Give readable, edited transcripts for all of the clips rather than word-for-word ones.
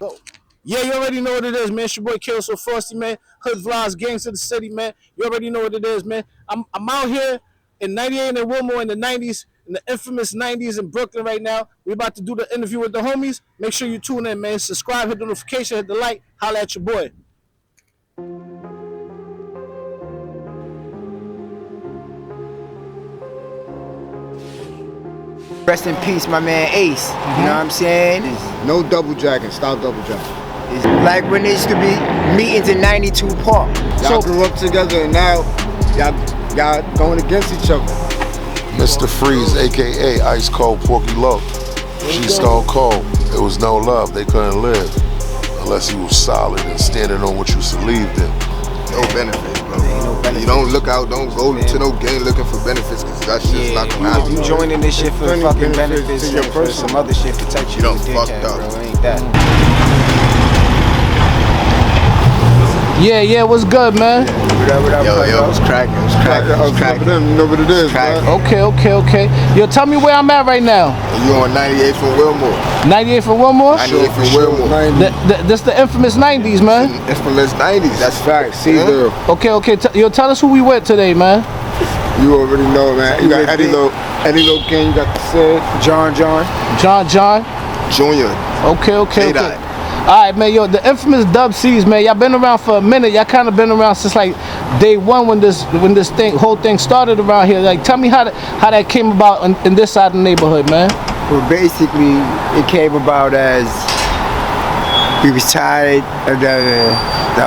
Go. Yeah, you already know what it is, man. It's your boy Kill So Frosty, man. Hood Vlogs, Gangs of the City, man. You already know what it is, man. I'm out here in 98 and Wilmore in the 90s, in the infamous 90s in Brooklyn right now. We about to do the interview with the homies. Make sure you tune in, man. Subscribe, hit the notification, hit the like. Holla at your boy. Rest in peace, my man Ace. You know what I'm saying? No double jacking. Stop double jacking. It's like when there used to be meetings in 92 Park. Y'all grew up together and now y'all going against each other. Mr. Freeze, aka Ice Cold Porky Low. She's stone cold. There was no love. They couldn't live unless you was solid and standing on what you believed in. No benefits, bro. You don't look out, don't go to no game looking for benefits, because that shit's not gonna happen. You joining this shit for fucking benefits and for some other shit to touch you. You don't fucked up. Bro. Ain't that? Yeah, what's good, man? Yo, it's cracking. It's cracking. You know what it is, man. Okay. Yo, tell me where I'm at right now. You on 98 from Wilmore. 98 from Wilmore? 98 from Wilmore. This the infamous 90s, man. Infamous 90s. That's facts. See, girl. Okay. Yo, tell us who we with today, man. You already know, man. You got Eddie Low King. You got the Sid. John. Junior. Okay. Alright, man, yo, the infamous Dub C's, man. Y'all been around for a minute. Y'all kind of been around since like day one when this whole thing started around here. Like, tell me how that came about in this side of the neighborhood, man. Well, basically, it came about as we was tired of the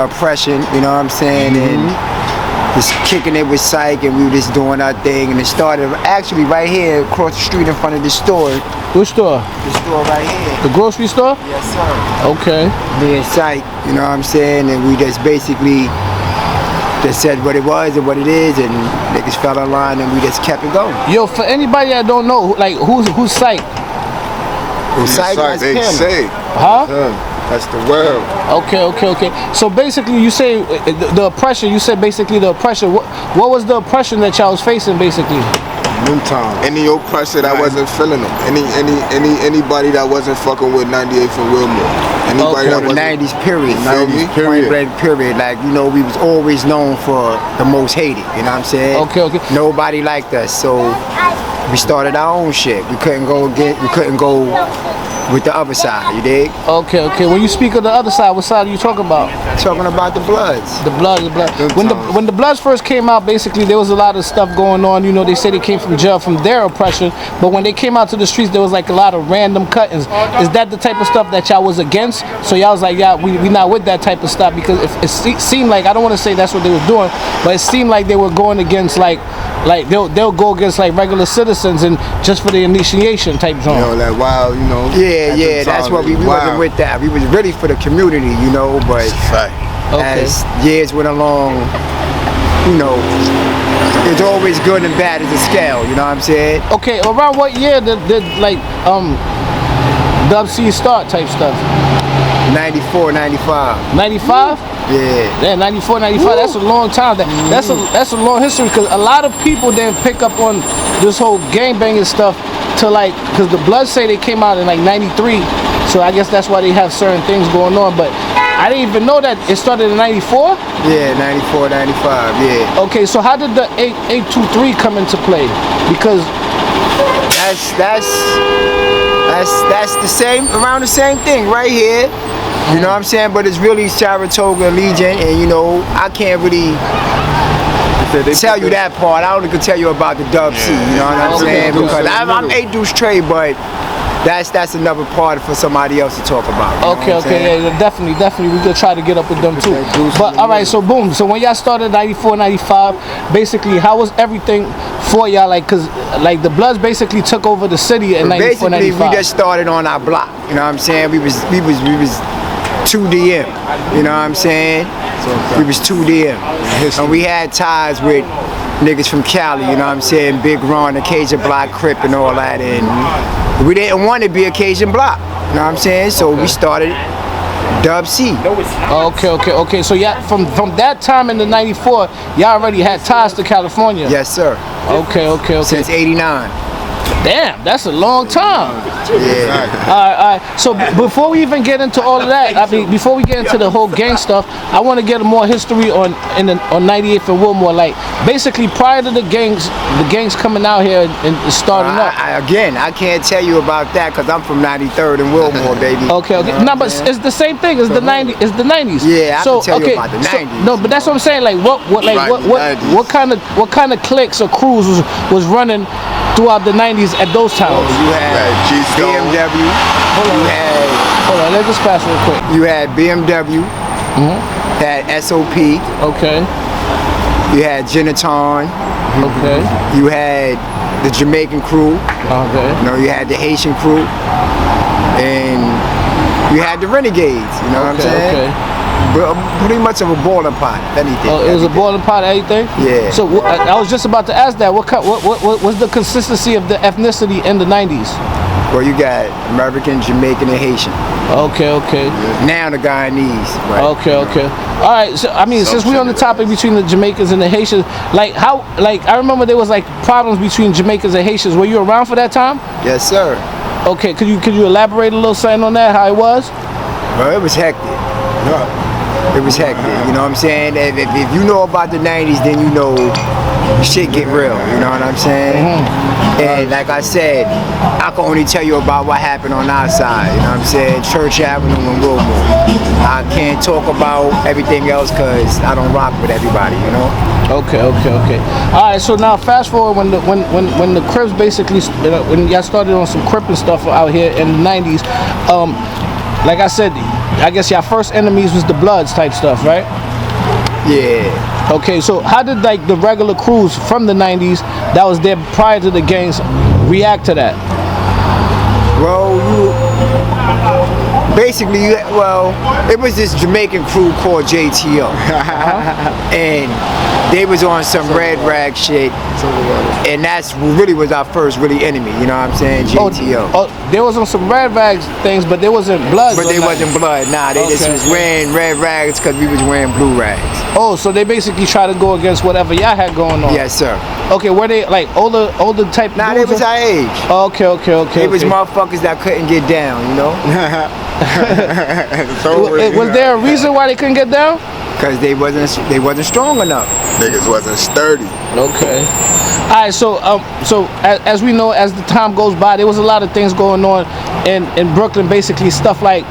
oppression, you know what I'm saying, and just kicking it with Psych, and we were just doing our thing, and it started actually right here across the street in front of the store. Which store? The store right here. The grocery store? Yes, sir. Okay. Me and Psych, you know what I'm saying, and we just basically just said what it was and what it is, and niggas fell in line, and we just kept it going. Yo, for anybody that don't know, like, who's Psych? Psych, they say. Huh? That's the world. Okay. So basically, you say the oppression. You said basically the oppression. What was the oppression that y'all was facing, basically? New time. Any oppressor that wasn't feeling them. Anybody that wasn't fucking with 98 from Wilmore. Anybody that the 90s period. 90s period. Like, you know, we was always known for the most hated. You know what I'm saying? Okay. Nobody liked us, so we started our own shit. We couldn't go with the other side, you dig? Okay. When you speak of the other side, what side are you talking about? Talking about the Bloods. The Blood. When the Bloods first came out, basically there was a lot of stuff going on. You know, they say they came from jail from their oppression, but when they came out to the streets, there was like a lot of random cuttings. Is that the type of stuff that y'all was against? So y'all was like, yeah, we not with that type of stuff, because it seemed like, I don't want to say that's what they were doing, but it seemed like they were going against like they'll go against like regular citizens and just for the initiation type zone. You know, like wild, you know. Yeah, that's what we wasn't with that. We was really for the community, you know, but as years went along, you know, it's always good and bad as a scale, you know what I'm saying? Okay, around what year did like Dub C start type stuff? 94, 95. 95? Yeah. 94, 95. Woo. That's a long time. That's a long history, because a lot of people didn't pick up on this whole gangbanging stuff to like, because the Bloods say they came out in like 93, so I guess that's why they have certain things going on, but I didn't even know that it started in 94? Yeah, 94, 95, yeah. Okay, so how did the 823 come into play? Because that's the same, around the same thing right here. You know what I'm saying? But it's really Saratoga Legion, and you know, I can't really tell you that part. I only can tell you about the Dub C, you know what I'm saying? Because I'm 8 Deuce Trey, but that's another part for somebody else to talk about. Okay, yeah, definitely. We could try to get up with them too. But all right, so boom. So when y'all started 94, 95, basically, how was everything for y'all? Like, cause like the Bloods basically took over the city in 94, 95. Basically, we just started on our block. You know what I'm saying? We was 2DM. You know what I'm saying? We was 2DM. And we had ties with niggas from Cali, you know what I'm saying? Big Ron, Occasion Block, Crip, and all that. And we didn't want to be Occasion Block. You know what I'm saying? So we started Dub C. Okay. So yeah, from that time in the 94, y'all already had ties to California. Yes, sir. Okay. Since 89. Damn, that's a long time. Yeah. All right. So before we even get into all of that, I mean, before we get into the whole gang stuff, I want to get more history on 98th and Wilmore. Like, basically, prior to the gangs coming out here and starting up. Again, I can't tell you about that because I'm from 93rd and Wilmore, baby. Okay. No, but it's the same thing. It's the 90s. It's the 90s. Yeah, I can tell you about the 90s. No, but that's what I'm saying. Like, what kind of cliques or crews was running throughout the 90s at those times? You had G.S.C. BMW. Hold on, let's just pass real quick. You had BMW. Had SOP. Okay. You had Genaton. Okay. You had the Jamaican crew. Okay. You know, you had the Haitian crew. And you had the Renegades. You know what I'm saying? Okay. Pretty much of a boiling pot, anything. Oh, it was a boiling pot, anything? Yeah. So I was just about to ask that. What was the consistency of the ethnicity in the 90s? Well, you got American, Jamaican, and Haitian. Okay. Now the Guyanese. Right? Okay. All right. So I mean, since we're on the topic between the Jamaicans and the Haitians, I remember there was like problems between Jamaicans and Haitians. Were you around for that time? Yes, sir. Okay. Could you elaborate a little something on that? How it was? Well, it was hectic. It was hectic, you know what I'm saying? If you know about the 90s, then you know shit get real, you know what I'm saying? And like I said, I can only tell you about what happened on our side, you know what I'm saying? Church Avenue and Wilmore. I can't talk about everything else because I don't rock with everybody, you know? Okay. All right. So now, fast forward when the Crips basically when y'all started on some Crip and stuff out here in the 90s. Like I said, I guess your first enemies was the Bloods type stuff, right? Yeah. Okay. So how did like the regular crews from the 90s that was there prior to the gangs react to that? Well, it was this Jamaican crew called JTO. And they was on some red rag shit. And that's really was our first really enemy, you know what I'm saying? JTO. Oh, there was on some red rags things, but there wasn't blood. But they wasn't blood, nah. They just was wearing red rags because we was wearing blue rags. Oh, so they basically try to go against whatever y'all had going on. Yes, sir. Okay, were they like older type? Nah, they was our age. Okay. They was motherfuckers that couldn't get down, you know? Was there a reason why they couldn't get down? Because they wasn't strong enough. Niggas wasn't sturdy. Okay. All right. So as we know, as the time goes by, there was a lot of things going on in Brooklyn. Basically, stuff like,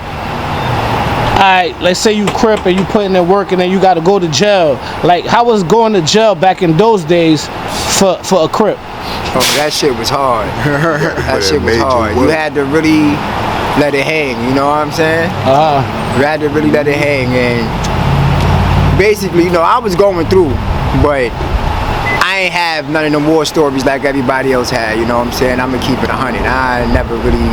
alright, let's say you Crip and you putting in work and then you got to go to jail. Like, how was going to jail back in those days for a Crip? Oh, that shit was hard. That shit was hard. You had to really let it hang. You know what I'm saying? You had to really let it hang. And basically, you know, I was going through, but I ain't have none of the war stories like everybody else had. You know what I'm saying? I'm gonna keep it 100. I never really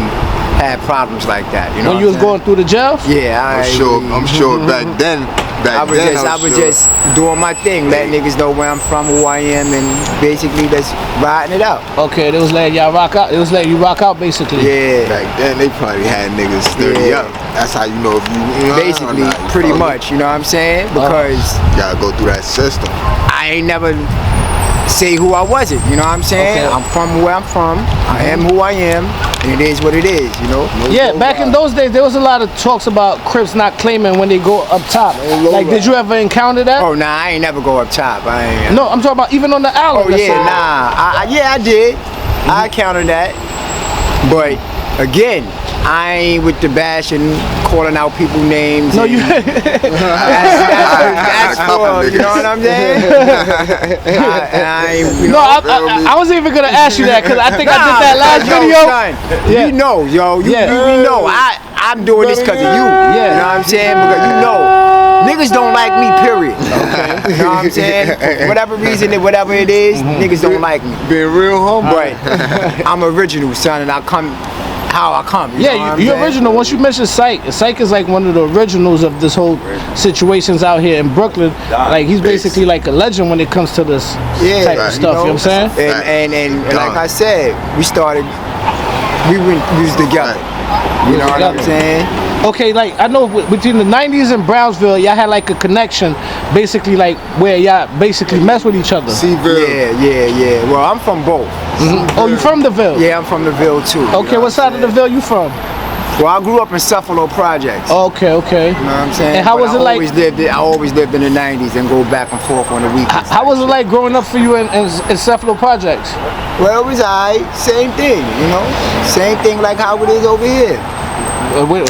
had problems like that. You know? When you was going through the jails? Yeah, I'm sure back then. I was just doing my thing, letting niggas know where I'm from, who I am, and basically just riding it out. Okay, they was letting y'all rock out. It was letting you rock out, basically. Yeah. Back then, they probably had niggas 30 up. That's how you know if you know. Basically, pretty much. You know what I'm saying? Because you gotta go through that system. I ain't never say who I wasn't. You know what I'm saying? Okay. I'm from where I'm from. I am who I am. And it is what it is, you know? Yeah, back in those days, there was a lot of talks about Crips not claiming when they go up top. Like, did you ever encounter that? Oh, nah, I ain't never go up top. No, I'm talking about even on the island. Oh, yeah, nah. I did. I encountered that. But, again, I ain't with the bashing, calling out people names. No, you. That's for, you know what I'm saying? I was even gonna ask you that because I think I did that last video. Yeah. You know, yo, you know, I'm doing this because of you. Yeah. You know what I'm saying? Because you know, niggas don't like me. Period. Okay. You know what I'm saying? For whatever reason, whatever it is, niggas don't like me. Being real humble. But I'm original, son, and I come how I come. You're original. Once you mention Syke is like one of the originals of this whole situations out here in Brooklyn. Like, he's basically like a legend when it comes to this type of stuff. You know what I'm saying? And like I said, we was together. You know what I'm saying? Okay, like I know between the 90s and Brownsville, y'all had like a connection, basically like where y'all basically mess with each other. Seville. Yeah. Well, I'm from both. Oh, you from the Ville? Yeah, I'm from the Ville too. Okay, what side of the Ville you from? Well, I grew up in Cephalo Projects. Okay. You know what I'm saying? And how But was it like? I always lived in the 90s and go back and forth on the weekends. How was it like growing up for you in Cephalo Projects? Well, it was alright. Same thing, you know? Same thing like how it is over here.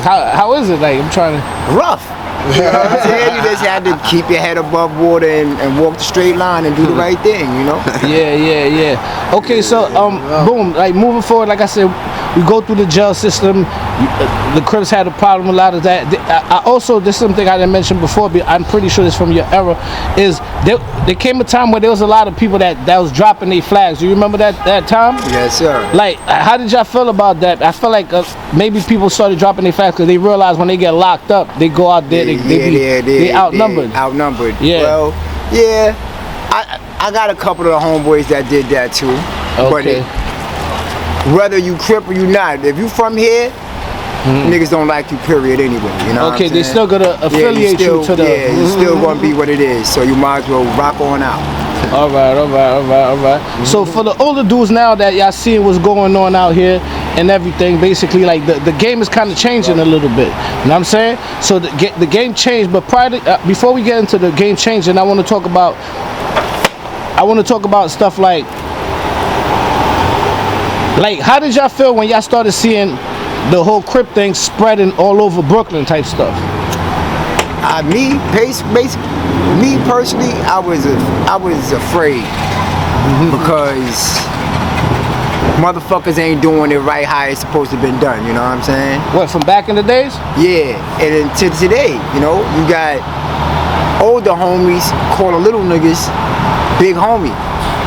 How is it like? I'm trying to. Rough. You know what I'm saying? You just had to keep your head above water and walk the straight line and do the right thing, you know? Yeah. Okay, so boom, like moving forward, like I said, we go through the jail system. The Crips had a problem with a lot of that. I also, this is something I didn't mention before, but I'm pretty sure this from your era, is there came a time where there was a lot of people that was dropping their flags. Do you remember that time? Yes, sir. Like, how did y'all feel about that? I feel like maybe people started dropping their flags because they realize when they get locked up, they go out there, they outnumbered. Outnumbered. Yeah. Well, yeah. I got a couple of the homeboys that did that too. Okay. But whether you Crip or you not, if you from here, niggas don't like you, period, anyway. You know Okay, what I'm they saying? still gonna affiliate you to the. Yeah, it's still gonna be what it is. So you might as well rock on out. All right. So for the older dudes now that y'all seeing what's going on out here and everything, basically like the game is kind of changing a little bit. You know what I'm saying? So the game changed, but before we get into the game changing, I want to talk about stuff like how did y'all feel when y'all started seeing the whole Crip thing spreading all over Brooklyn type stuff? Me personally, I was afraid because motherfuckers ain't doing it right how it's supposed to been done. You know what I'm saying? What, from back in the days? Yeah, and then to today, you know, you got older homies call the little niggas big homie.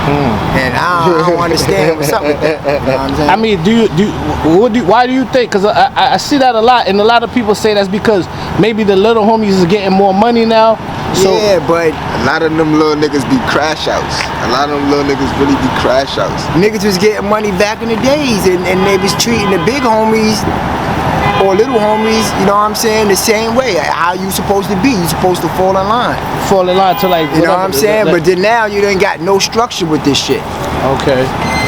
And I don't understand what's up with that. You know what I'm saying? I mean, why do you think? Because I see that a lot, and a lot of people say that's because maybe the little homies is getting more money now. So yeah, but A lot of them little niggas be crash outs. A lot of them little niggas really be crash outs. niggas was getting money back in the days, and they was treating the big homies or little homies, you know what I'm saying, the same way. How you supposed to be? You supposed to fall in line. fall in line to like. You know what I'm saying? But then now you ain't got no structure with this shit. Okay.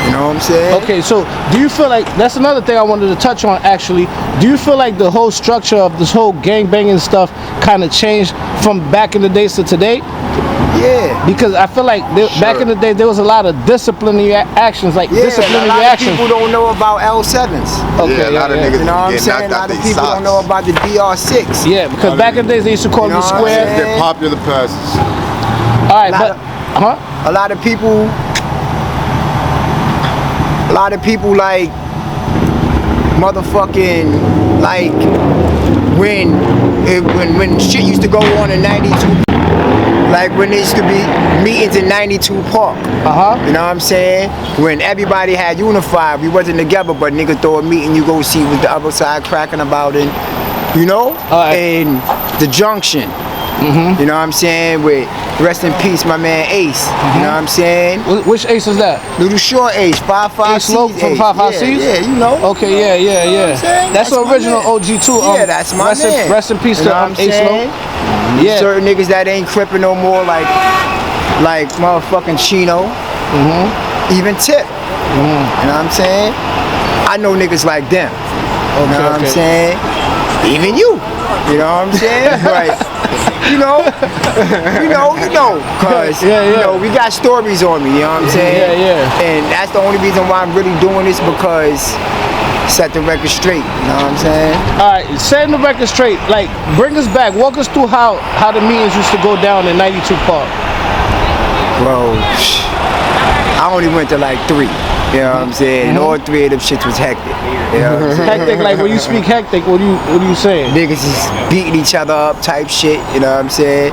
You know what I'm saying? Okay, so do you feel like that's another thing I wanted to touch on actually? Do you feel like the whole structure of this whole gangbanging stuff kind of changed from back in the days to today? Yeah. Because I feel like back in the day there was a lot of disciplinary actions, like Yeah, disciplinary a lot actions. of people don't know about L7s. Okay, Yeah, a lot of niggas You know what I'm get saying? A knocked out lot of they people don't know socks. about the DR6. Yeah, because back in the days they used to call You them the know what I'm square. saying? They're popular passes. All right, Lot but A lot of people like motherfucking like when shit used to go on in 92, like when there used to be meetings in 92 Park. You know what I'm saying? When everybody had unified, we wasn't together, but nigga throw a meeting, you go see what the other side cracking about it, you know? And the Junction. You know what I'm saying? With rest in peace, my man Ace. You know what I'm saying? which Ace is that? Little short Ace, 5-5 Ace Loc from 5-5 Yeah, you know. Okay, yeah. what I'm saying? That's the That's my original man. OG too. Yeah, that's my man. Rest in peace You to know what I'm Ace saying? Loc. Yeah. Certain niggas that ain't crippin' no more, like motherfucking Chino. Even Tip. You know what I'm saying? I know niggas like them. You know what I'm saying? Even you. You know what I'm saying? But you know, cause you know, we got stories on me, you know what I'm saying? Yeah. And that's the only reason why I'm really doing this, because set the record straight, you know what I'm saying? All right, setting the record straight. Like, bring us back. Walk us through how the meetings used to go down in 92 Park. Bro, I only went to like 3. You know what I'm saying? And all 3 of them shits was hectic. You know what I'm saying? Hectic, like when you speak hectic, what are you saying? Niggas is beating each other up type shit, you know what I'm saying?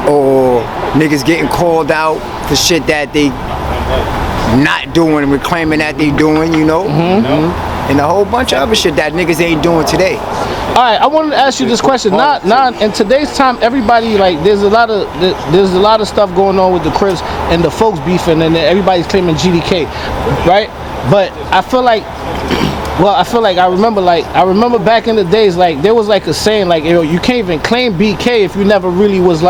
Or niggas getting called out for shit that they not doing and claiming that they doing, you know? And a whole bunch of other shit that niggas ain't doing today. All right, I wanted to ask you this question. Not in today's time, everybody like there's a lot of stuff going on with the Crips and the folks beefing, and everybody's claiming GDK, right? But I feel like Well, I feel like I remember back in the days, like there was like a saying, like, you know, you can't even claim BK if you never really was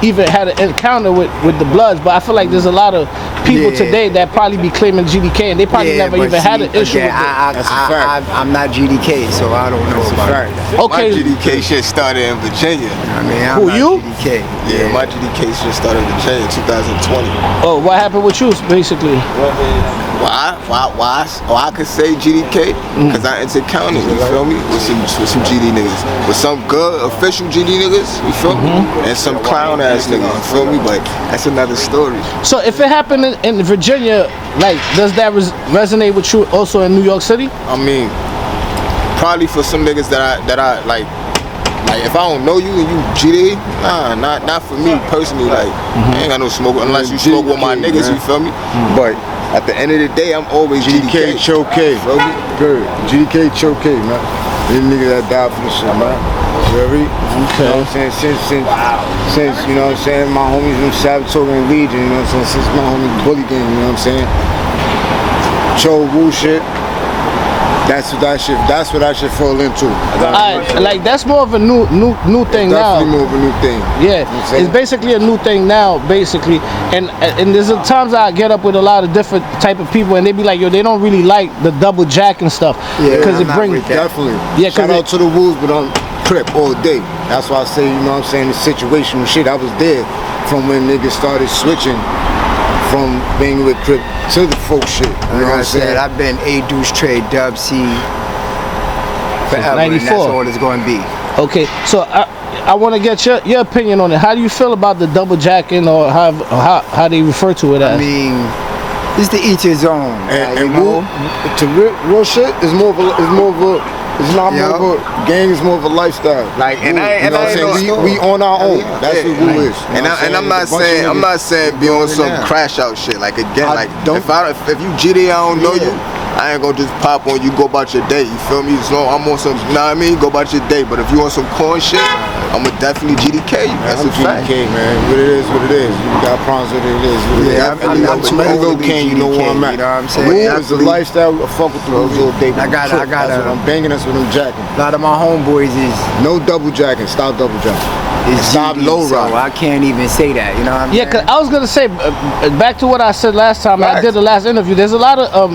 even had an encounter with the Bloods. But I feel like there's a lot of people today that probably be claiming GDK and they probably never even had an issue with it. That's a fact. I'm not GDK, so I don't know about it. My Okay. GDK shit started in Virginia. I mean, I'm Who, not you? GDK. Yeah, my GDK shit started in Virginia in 2020. Oh, what happened with you, basically? Why? Oh, I could say GDK because I entered county, you feel me? With some GD niggas. With some good official GD niggas, you feel me? And some clown ass niggas, you feel me? But that's another story. So if it happened in Virginia, like, does that resonate with you also in New York City? I mean, probably for some niggas that I like if I don't know you and you GD, nah, not for me personally. Like, I ain't got no smoke unless you smoke with my niggas, you feel me? But at the end of the day, I'm always GDK. Choke, good. GDK Choke, man. These niggas that died for this shit, man. You know what I'm saying? Since you know what I'm saying, my homies from Saboteur and Legion, you know what I'm saying? Since my homies Bully Gang, you know what I'm saying? Cho Wu shit. That's what I should fall into. Like that's more of a new thing now. Definitely more of a new thing. Yeah, You know what I'm it's basically a new thing now, basically. And there's times I get up with a lot of different type of people, and they be like, yo, they don't really like the double jack and stuff because it brings Definitely. Yeah, shout out to the Wolves, but I'm Crip all day. That's why I say, you know what I'm saying, the situational shit. I was there from when niggas started switching from being with Crip to the folk shit. You know what I'm saying? I've been A Deuce Trade Dub C forever, and that's all it's going to be. Okay, so I want to get your opinion on it. How do you feel about the double jacking, or how they refer to it as? I mean, it's the each his own. And to real shit is more of a it's not more of a gang, it's more of a lifestyle. Like, and you know what I'm saying? We on our own. That's what Woo is. And I'm not saying be on some crash out shit. Like again, like if you GD, I don't know you. I ain't gonna just pop on you, go about your day, you feel me? So I'm on some, you know what I mean? Go about your day. But if you on some corn shit, I'ma definitely GDK you. That's a fact. GDK, man. What it is, what it is. You got problems with it, I'm Mango King, you know where I'm at. You know what I'm saying? Woo is the lifestyle. I fuck with the Wolves all day. I got I'm banging us with them jacking. a lot of my homeboys is No double jacking. Stop double jacking. Stop GD, low so ride. I can't even say that. You know what I'm saying? Yeah, cause I was gonna say back to what I said last time. I did the last interview. There's a lot of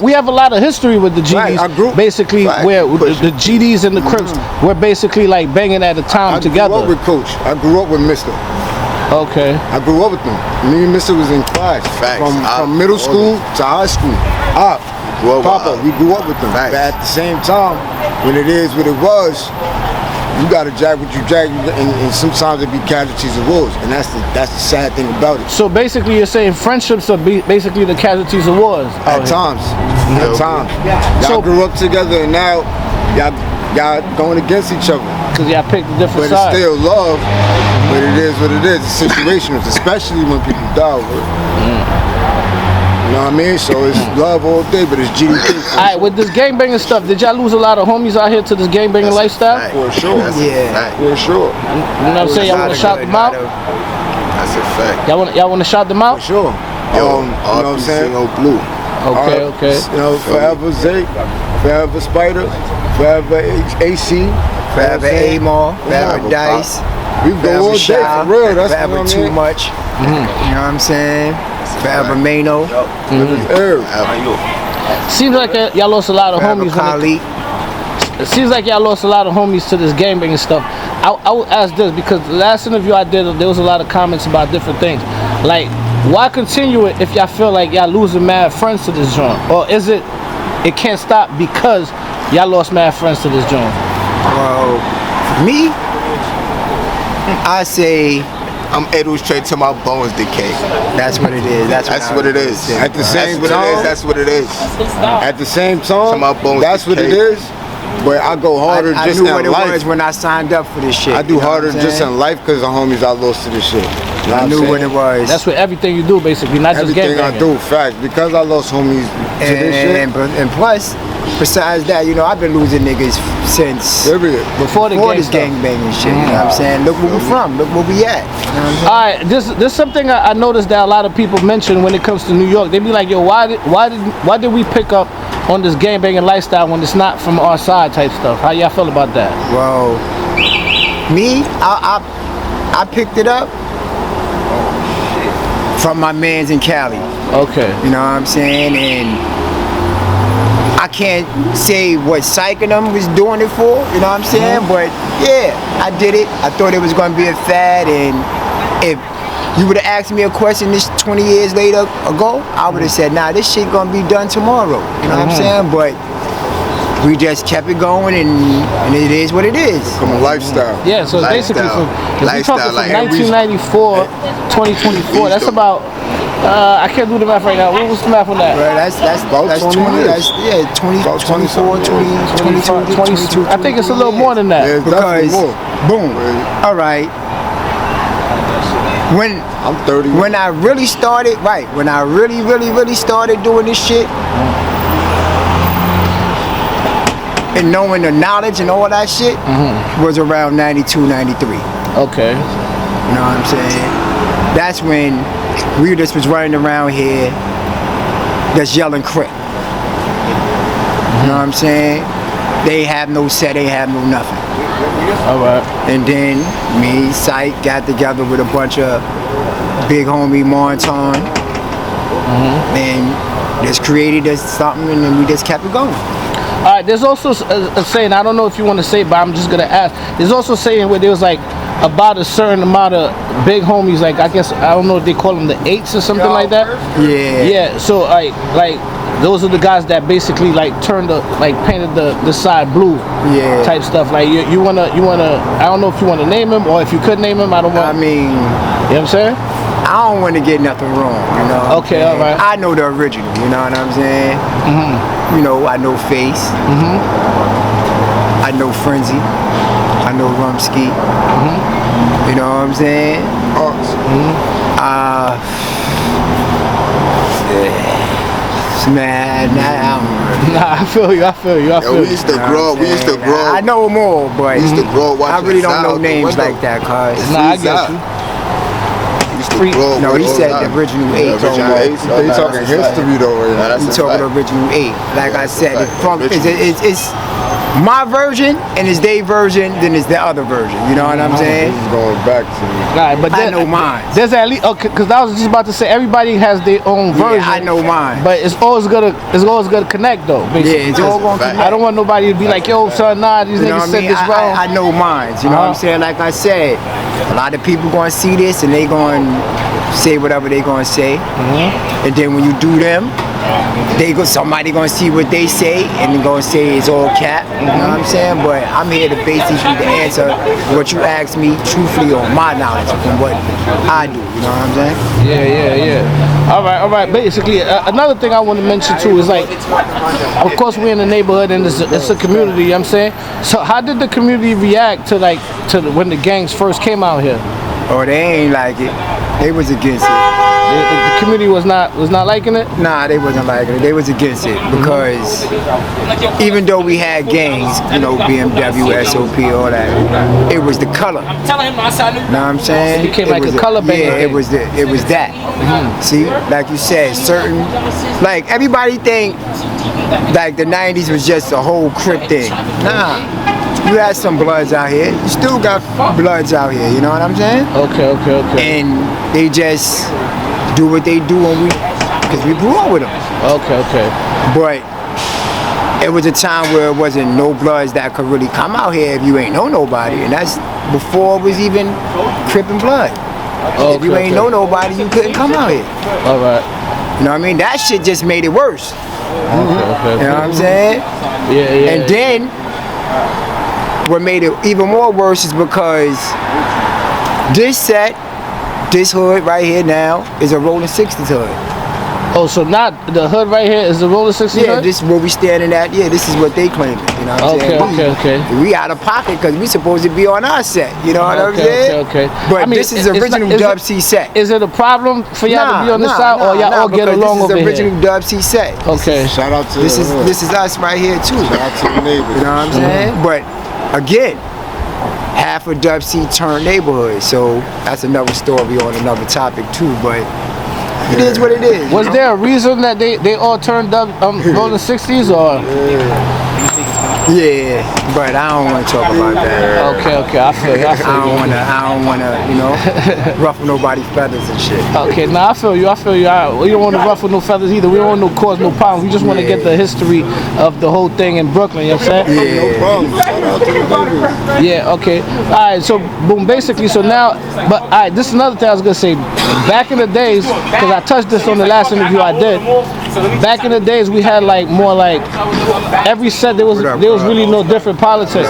we have a lot of history with the GDs. I grew- basically where the GDs and the Crips were basically like banging at a time together. I grew up with Coach. I grew up with Mister. Okay. I grew up with them. Me and Mister was in class from middle school to high school. Papa, we grew up with them. But at the same time, when it is what it was, you gotta jack what you jack, and sometimes it be casualties of wars, and that's the sad thing about it. So basically, you're saying friendships are basically the casualties of wars. At times. Y'all grew up together, and now y'all going against each other. Because y'all picked different But sides. it's still love. But it is what it is. It's situational, especially when people die. You know what I mean? So it's love all day, but it's GDP. Alright, with this gangbanging stuff, did y'all lose a lot of homies out here to this gangbanging lifestyle? For sure. For sure. You know what I'm saying? Y'all want to shout them out? That's a fact. Y'all want to shout them out? For sure. Yo, you know what I'm saying? Blue. Okay. You know, forever Zake, forever Spider, forever AC, Forever Amar, forever Dice, we go all day for real. That's forever what I Too mean. Much. You know what I'm saying? Forever Mano. Seems like y'all lost a lot of Forever homies. Khalid. It seems like y'all lost a lot of homies to this gangbanging stuff. I would ask this because the last interview I did, there was a lot of comments about different things. Like, why continue it if y'all feel like y'all losing mad friends to this joint? Or is it can't stop because y'all lost mad friends to this joint? Well, for me, I say I'm able straight to my bones decay. that's what it is. That's what it is. At the same That's what it time, is. That's what it is. at the same time, my bones that's what it decay. is. But I go harder I just knew in what it life. was when I signed up for this shit. I do you know harder what I'm just saying? in life because the homies I lost to this shit. You know I knew what it was. That's with everything you do, basically, not just Everything I gangbanging. do, facts. Because I lost homies to this shit. and plus, besides that, you know, I've been losing niggas since Period. Before the this gang stuff. gangbanging shit. You know what I'm saying? Look where we from. Look where we at. You know what I'm saying? All right, this something I noticed that a lot of people mention when it comes to New York. They be like, yo, why did we pick up on this gangbanging lifestyle when it's not from our side type stuff? How y'all feel about that? Well, me, I picked it up from my mans in Cali. Okay. You know what I'm saying? And I can't say what Psych and them was doing it for, you know what I'm saying? But yeah, I did it. I thought it was gonna be a fad, and if you would have asked me a question this 20 years later ago, I would have said, nah, this shit gonna be done tomorrow. You know what I'm saying? But we just kept it going, and it is what it is. From a lifestyle. Yeah, so basically from, if we talking from 1994, 2024, that's about, I can't do the math right now. What was the math on that? Right, that's About 20 20, years. that's, yeah, 20, About 20 24, 20, 22, I think it's a little more than that. Yeah, it's because, definitely more. boom, all right. When I'm 30. when I really started, when I really started doing this shit, and knowing the knowledge and all that shit, was around 92, 93. Okay. You know what I'm saying? That's when we just was running around here just yelling Crip. You know what I'm saying? They have no set, they have no nothing. All right. And then me, Psych, got together with a bunch of big homie Monton, and just created this something, and then we just kept it going. All right, there's also a saying, I don't know if you want to say it, but I'm just going to ask. There's also a saying where there was like about a certain amount of big homies, like I guess, I don't know if they call them the eights or something like that. Yeah. Yeah, so like those are the guys that basically like turned the, like painted the side blue type stuff. Like you wanna, I don't know if you want to name him or if you could name him, I don't want. I mean, you know what I'm saying? I don't want to get nothing wrong, you know. Okay, all right. I know the original, you know what I'm saying? You know, I know Face. I know Frenzy. I know Rumsky. You know what I'm saying? Man, I don't know. Nah, I feel you. Yo, we used to grow. I know more, but We used to grow up I watching really don't know South names the window. like that, cuz. Nah, I get you. We used to grow up No, he with said all the that. original Yeah, 8. original 8. So They talking history though, right now. You talking the original 8. Like I said, it's my version and it's their version, then it's the other version. You know what I'm saying? This is going back to All right, but I know mine. There's at least, because I was just about to say everybody has their own version. Yeah, I know mine. But it's always gonna connect though. Basically. Yeah, it's all gonna connect. I don't want nobody to be like, yo, son, nah, these You know niggas what I said mean? this wrong. I know mine. You know what I'm saying? Like I said, a lot of people gonna see this and they gonna say whatever they gonna say. And then when you do them, somebody gonna see what they say and then gonna say it's all cap. You know what I'm saying? But I'm here to basically answer what you asked me truthfully on my knowledge from what I do. You know what I'm saying? Yeah. All right. Basically, another thing I want to mention too is like, of course, we're in the neighborhood and it's a community. You know what I'm saying? So how did the community react to when the gangs first came out here? Oh, they ain't like it. They was against it. The community was not liking it? Nah, they wasn't liking it. They was against it because even though we had gangs, you know, BMW, SOP, all that, it was the color. Know what I'm saying? It became like a color bang. Yeah, it was that. See, like you said, certain, like everybody think like the 90s was just a whole Crip thing. Nah. You had some Bloods out here. You still got Bloods out here. You know what I'm saying? Okay. And they just do what they do, because we grew up with them. Okay. But it was a time where it wasn't no Bloods that could really come out here if you ain't know nobody, and that's before it was even Crip and Blood. If you ain't know nobody, you couldn't come out here. All right. You know what I mean? That shit just made it worse. Okay. You know what I'm saying? Yeah. And then what made it even more worse is because this hood right here now is a rolling 60s hood. Oh, so not the hood right here is the roller 60 Yeah, hood? this is where we standing at. Yeah, this is what they claiming. You know what I'm saying? Okay. We out of pocket because we supposed to be on our set. You know what I'm saying? Okay. But I mean, this is the original Dub C set. Is it a problem for y'all to be on this side, or y'all all get along over here? This is the original Dub C set. Okay. Shout out to This is us right here too. Shout out to the neighbors. You know what I'm saying? But again, half of Dub C turned neighborhood, so that's another story on another topic too. But It is what it is. Was there a reason that they all turned up rolling 60s or? Yeah, but I don't want to talk about that. Okay, I feel you. I don't wanna, you know, ruffle nobody's feathers and shit. Okay, I feel you. We don't want to ruffle no feathers either. We don't want to cause no problems. We just want to get the history of the whole thing in Brooklyn, you know what I'm saying? No problem. Shout out to the baby. Yeah, okay. Alright, so boom, basically, so now, but alright, this is another thing I was gonna say. Back in the days, because I touched this on the last interview I did, back in the days we had like more like every set there was really no different politics.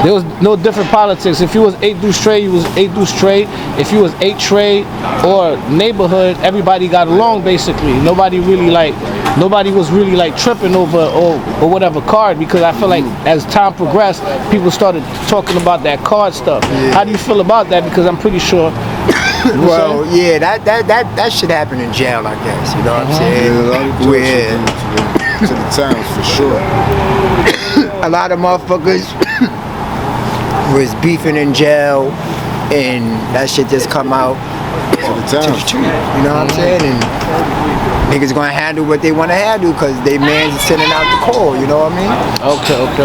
There was no different politics. If you was 8 Deuce Trey, you was 8 Deuce Trey. If you was 8 Trey or neighborhood, everybody got along basically. Nobody was really like tripping over or whatever card, because I feel like as time progressed, people started talking about that card stuff. How do you feel about that? Because I'm pretty sure. Well, yeah, that should happen in jail, I guess. You know what I'm saying? Yeah, to the towns for sure. A lot of motherfuckers was beefing in jail, and that shit just come out To the to the towns. street. You know what I'm saying? And niggas gonna handle what they want to handle because they man's sending out the call. You know what I mean?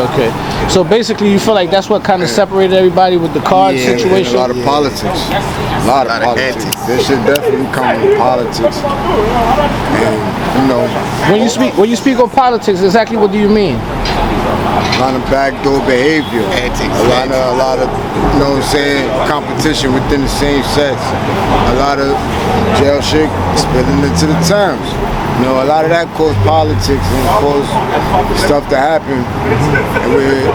Okay. So basically, you feel like that's what kind of separated everybody with the card Yeah, situation. A lot of politics. A lot of politics. antics. This shit definitely come with politics. And, you know, When you speak of politics, exactly what do you mean? a lot of backdoor behavior. Antics. A lot of, you know what I'm saying, competition within the same sex. A lot of jail shit spilling into the times. You know, a lot of that caused politics and caused stuff to happen. And where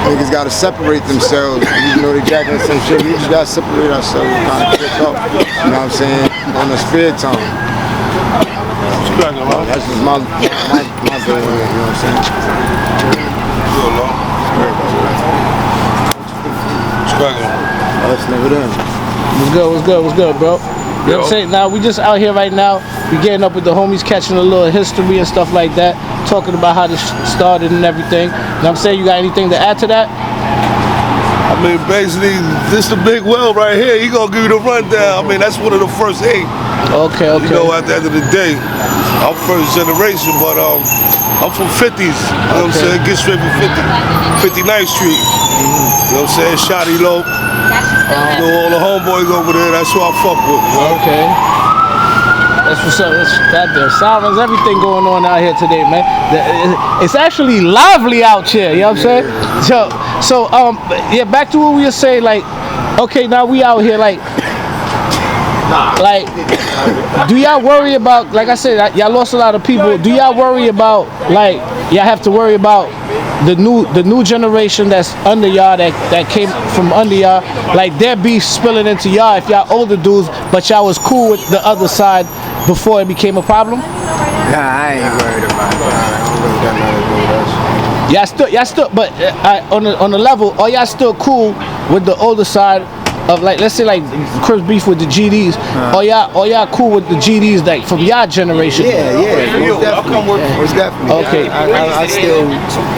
niggas gotta separate themselves. Even though they jacking the same shit, we just gotta separate ourselves and kind of pick up. You know what I'm saying? On the spare time. That's just my goal, you know what I'm saying? That's never done. What's good, bro? You know what I'm saying? Now, we just out here right now. We getting up with the homies, catching a little history and stuff like that. Talking about how this started and everything. You know what I'm saying? You got anything to add to that? I mean, basically, this the big well right here. He gonna give you the rundown. I mean, that's one of the first 8. Okay. You know, at the end of the day, I'm first generation, but I'm from 50s. You know what I'm saying? Get straight from 59th Street. You know what I'm saying? Shotty Low. You know, all the homeboys over there, that's who I fuck with. You know? Okay. That's what's up. That there. Sirens, everything going on out here today, man. It's actually lively out here, you know what I'm saying? So, yeah, back to what we were saying, like, okay, now we out here, like, do y'all worry about, like I said, y'all lost a lot of people. Do y'all worry about, like, y'all have to worry about the new generation that's under y'all, that came from under y'all, like their beef spilling into y'all if y'all older dudes, but y'all was cool with the other side before it became a problem? Nah, I ain't worried about that. Y'all still, but on the level, are y'all still cool with the older side of, like, let's say like Crips beef with the GDs, or y'all cool with the GDs like from y'all generation? Yeah, most definitely. Okay. I still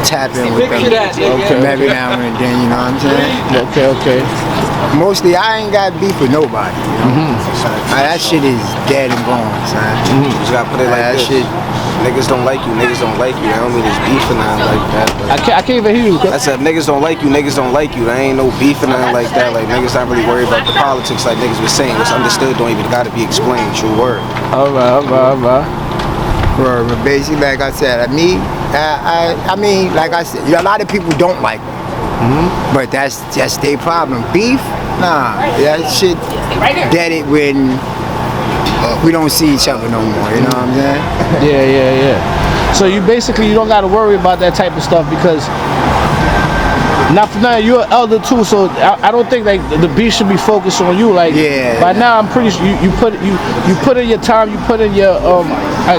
tap in with them from every now and then, you know what I'm saying? Okay. Mostly, I ain't got beef with nobody. You know? That shit is dead and gone, son. You just gotta put it like That this. shit. Niggas don't like you. Niggas don't like you. I don't mean it's beef or nothing like that. I can't even hear you. I said niggas don't like you. Niggas don't like you. There ain't no beef or nothing like that. Like niggas not really worried about the politics like niggas was saying. What's understood don't even gotta be explained. True word. All right. Bro, but basically, like I said, I mean, like I said, a lot of people don't like me. But that's just their problem. Beef? Nah, that shit dead it when we don't see each other no more, you know what I'm saying? Yeah. So you don't got to worry about that type of stuff, because not for nothing, you're an elder too, so I don't think like the beef should be focused on you. Like, by now I'm pretty sure you put in your time, you put in your I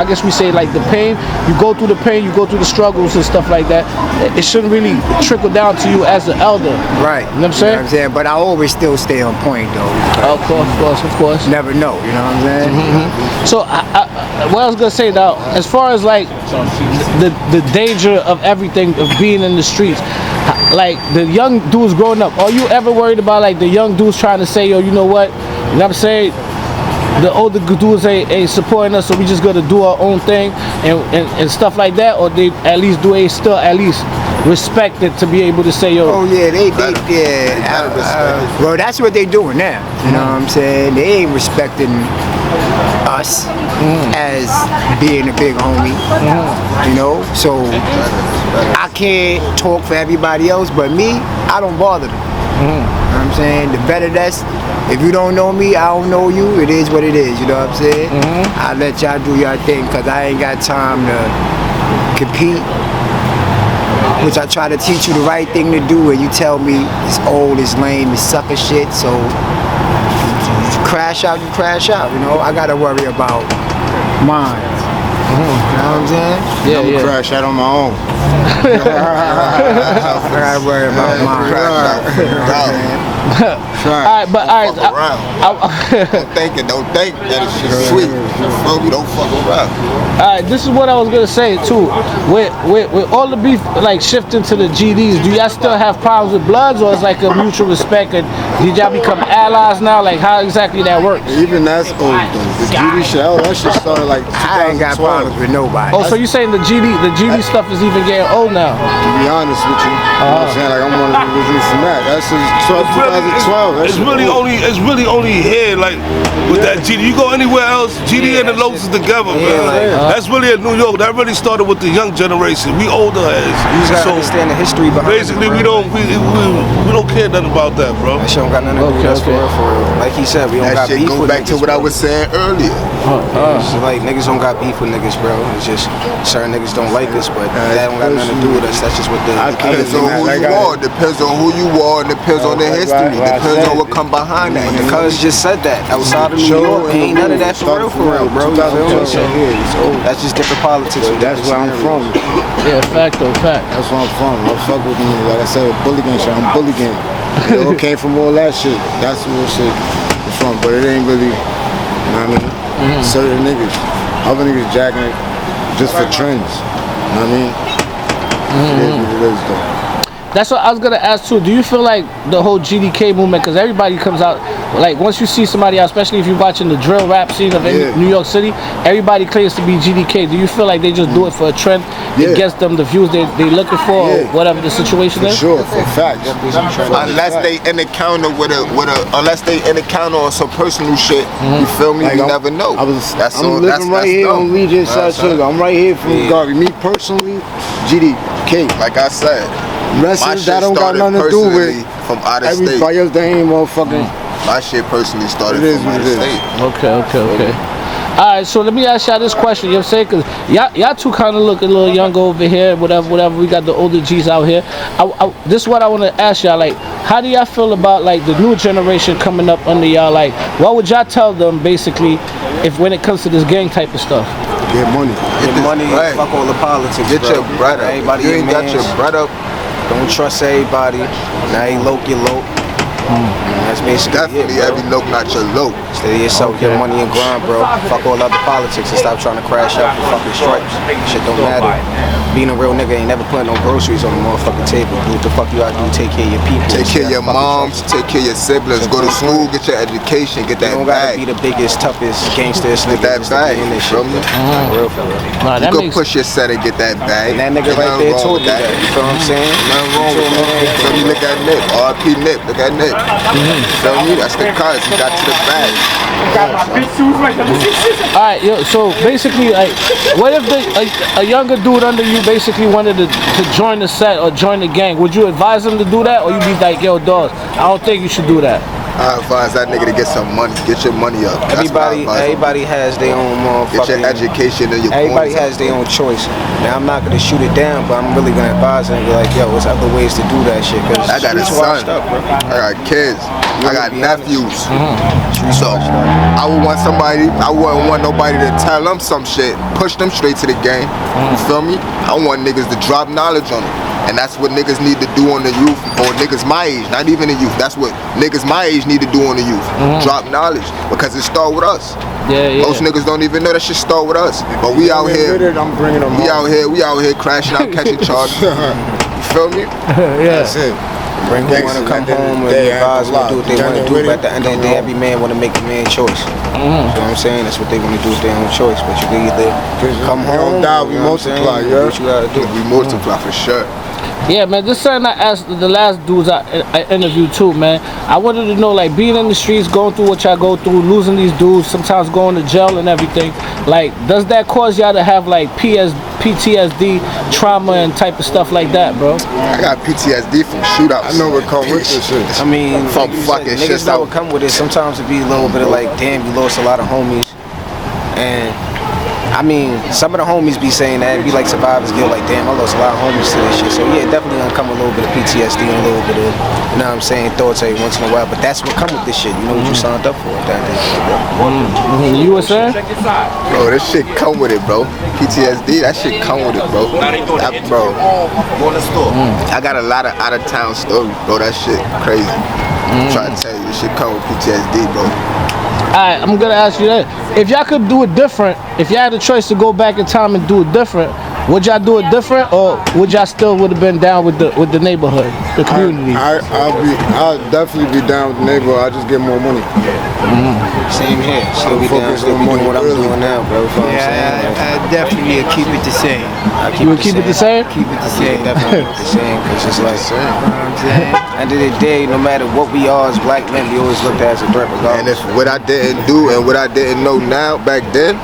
guess we say like the pain. You go through the pain, you go through the struggles and stuff like that. It shouldn't really trickle down to you as an elder. Right. You know what I'm saying? You know what I'm saying? But I always still stay on point though. Of course. Never know, you know what I'm saying? So what I was gonna say now, as far as like the danger of everything of being in the streets, like the young dudes growing up, are you ever worried about like the young dudes trying to say, yo, you know what? You know what I'm saying? the older dudes ain't supporting us, so we just got to do our own thing and stuff like that, or they at least still at least respect it to be able to say, yo. Oh yeah, well, that's what they doing now. You know what I'm saying? They ain't respecting us as being a big homie. You know, so I can't talk for everybody else, but me, I don't bother them. You know what I'm saying? The better that's, if you don't know me, I don't know you, it is what it is, you know what I'm saying? I let y'all do your thing, cause I ain't got time to compete, which I try to teach you the right thing to do, and you tell me it's old, it's lame, it's sucker shit, so you crash out, you know? I gotta worry about mine. You know what I'm saying? I'm gonna crash out on my own. I gotta worry about mine. Alright, but alright. Don't think that it's just sweet. You don't fuck around. Alright, this is what I was gonna say too. With all the beef like shifting to the GDs, do y'all still have problems with Bloods, or it's like a mutual respect? And did y'all become allies now? Like how exactly that works? Even that's old though. The GD shit, that shit started like 2012. I ain't got problems with nobody. Oh, so you saying the GD stuff is even getting old now? To be honest with you, you know what I'm saying? Like I'm one of the originals from that. That's since 2012. It's really only here, like with that GD. You go anywhere else, GD and the Locs is together, man. That's really in New York. That really started with the young generation. We older heads. You just gotta understand the history behind basically, it, we don't care nothing about that, bro. That shit don't got nothing to do with us for real. Like he said, we don't got That shit beef go with back niggas, to what I bro. was saying earlier. It's like niggas don't got beef with niggas, bro. It's just certain niggas don't like us, but that don't got nothing to do with us. That's just what the Depends on who you are. Depends on who you are. And depends on the history. Depends on what come behind that. the cuz just said that. Outside of New York, ain't none of that for real, bro. You feel me? So, that's just different politics. That's where I'm from. Yeah, fact. That's where I'm from. I fuck with me. Like I said, bully gang shit. I'm bully gang. It all came from all that shit. That's where shit is from. But it ain't really, you know what I mean? Certain niggas. Other niggas jacking it just for trends. You know what I mean? It is what it is though. That's what I was gonna ask too. Do you feel like the whole GDK movement, because everybody comes out, like once you see somebody out, especially if you're watching the drill rap scene of New York City, everybody claims to be GDK. Do you feel like they just do it for a trend? It gets them the views they looking for, or whatever the situation is? For sure, for facts. Unless they in the counter unless they in the counter on some personal shit, you feel me? Like You never know. I'm living right here on Legion South Sugar. I'm right here from Garvey. Me personally, GDK. Like I said, Rest my of shit that don't got started nothing to do with personally from out of state. everybody else. They ain't motherfucking. My shit personally started It is from what out of it is. state. Okay. Alright, so let me ask y'all this question, you know what I'm saying? Because y'all two kind of look a little younger over here, whatever. We got the older G's out here. This is what I want to ask y'all, like, how do y'all feel about, like, the new generation coming up under y'all? Like, what would y'all tell them, basically, if when it comes to this gang type of stuff? Get money. Get money, right. fuck all the politics, Get your bread up. Everybody You ain't got your bread up. Don't trust everybody. Now you loke, you loke. That's basically Definitely it, bro. every loc, not your loc. Stay yourself, get money and grind, bro. Fuck all other politics and stop trying to crash out for fucking stripes. Shit don't matter. Being a real nigga ain't never putting no groceries on the motherfucking table. Do what the fuck you gotta do, take care of your people. Take care of your moms, take care of your siblings, go to school, get your education, get that You don't gotta bag. be the biggest, toughest, gangsterest Get nigga. that bag, in this you feel shit, me? bro. For real. Nah, You that go makes push your set and get that bag. And that nigga Ain't right nothing there wrong told with you that. You feel what I'm saying? Nothing wrong with that. Feel me? Look at Nip. RP Nip. Look at Nip. Feel me? That's the cuz. He got to the bag. Alright, yo, so basically, like, what if a younger dude under you basically wanted to join the set or join the gang? Would you advise him to do that, or you be like, yo, dog, I don't think you should do that? I advise that nigga to get some money. Get your money up. That's what I advise him. Everybody has their own Get your motherfucking. education and your Everybody coins has up. their own choice. Now I'm not gonna shoot it down, but I'm really gonna advise him and be like, yo, there's other ways to do that shit. Cause I got a it's son. washed up, bro. I got kids. I got be honest. nephews. So I wouldn't want nobody to tell them some shit, push them straight to the game. You feel me? I want niggas to drop knowledge on them. And that's what niggas need to do on the youth, or niggas my age, not even the youth. That's what niggas my age need to do on the youth. Drop knowledge, because it start with us. Yeah. Most niggas don't even know that shit start with us. But we out here, I'm bringing them we out here crashing out, catching charges. You feel me? Yeah. That's it. Bring who want to come home, and the guys want to do what they want to do. But at the end of the day, every man want to make the man choice. You know what I'm saying? That's what they want to do with their own choice. But you can either come home, die, we multiply. Yeah, what you gotta do. We multiply for sure. Yeah, man, this is something I asked the last dudes I interviewed too, man. I wanted to know, like, being in the streets, going through what y'all go through, losing these dudes, sometimes going to jail and everything. Like, does that cause y'all to have, like, PTSD, trauma, and type of stuff like that, bro? I got PTSD from shootouts. I know what come with this shit. I mean, From fucking shit. niggas know what come with it. Sometimes it be a little bit of like, damn, you lost a lot of homies. And I mean, some of the homies be saying that, it be like survivor's guilt, like, damn, I lost a lot of homies to this shit. So yeah, definitely gonna come a little bit of PTSD and a little bit of, you know what I'm saying, thoughts every once in a while. But that's what come with this shit. You know what you signed up for at that day. You were saying? Bro, this shit come with it, bro. PTSD, that shit come with it, bro. Bro, I got a lot of out of town stories, bro. That shit crazy. I'm trying to tell you, this shit come with PTSD, bro. Alright, I'm gonna ask you that. If y'all could do it different, if y'all had a choice to go back in time and do it different, would y'all do it different, or would y'all still would have been down with the neighborhood, the community? I'll definitely be down with the neighborhood. I just get more money. Same here. Still be down, still be doing what I'm doing now, bro. You know what I'm saying? I definitely keep it the same. You would keep it the same? Keep it the same. Definitely keep it the same, because it's like, end of the day, no matter what we are as black men, we always looked at as a threat And regardless. if what I didn't do and what I didn't know now back then,